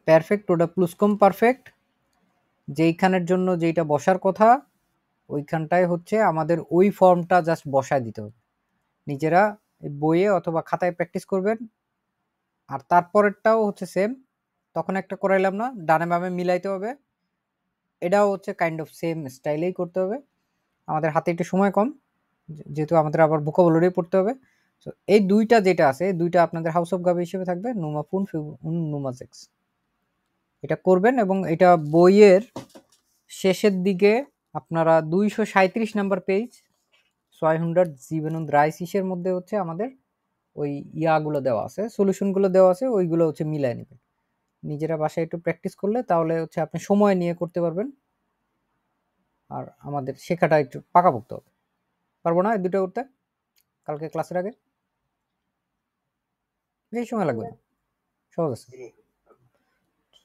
পারফেক্ট ওটা প্লুসকম পারফেক্ট, যেইখানের জন্য যেটা বসার কথা ওইখানটায় হচ্ছে আমাদের ওই ফর্মটা জাস্ট বসায় দিতে হবে। নিজেরা বইয়ে অথবা খাতায় প্র্যাকটিস করবেন। আর তারপরেরটাও হচ্ছে সেম, তখন একটা করাইলাম না, ডানে বামে মিলাইতে হবে। এটাও হচ্ছে কাইন্ড অফ সেম স্টাইলেই করতে হবে। আমাদের হাতে একটু সময় কম, যেহেতু আমাদের আবার ভোকাবুলারি পড়তে হবে। তো এই দুইটা যেটা আছে, এই দুইটা আপনাদের হাউস অফ গাবে হিসেবে থাকবে, Nummer 5 und Nummer 6। এটা করবেন এবং এটা বইয়ের শেষের দিকে আপনারা 237 নাম্বার পেজ 637 মধ্যে হচ্ছে আমাদের ওই ইয়াগুলো দেওয়া আছে, সলিউশনগুলো দেওয়া আছে, ওইগুলো হচ্ছে মিলায় নেবেন। নিজেরা বাসায় একটু প্র্যাকটিস করলে তাহলে হচ্ছে আপনি সময় নিয়ে করতে পারবেন। আর আমাদের শেখাটা একটু পাকাপোক্ত হবে। পারবো না এই দুটো করতে কালকে ক্লাসের আগে? বেশি সময় লাগবে না, সহজ আছে।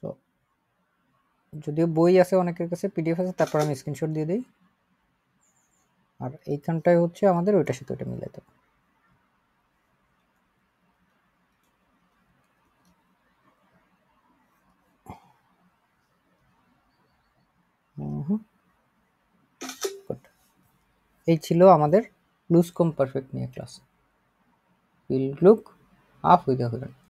তো যদিও বই আছে অনেকের কাছে, পিডিএফ আছে, তারপর আমি স্ক্রিনশট দিয়ে দিই। আর এইখানটায় হচ্ছে আমাদের ওইটার সাথে ওইটা মিলাইতে হবে। এই ছিল আমাদের প্লুসকম পারফেক্ট নিয়ে class. Will look up with the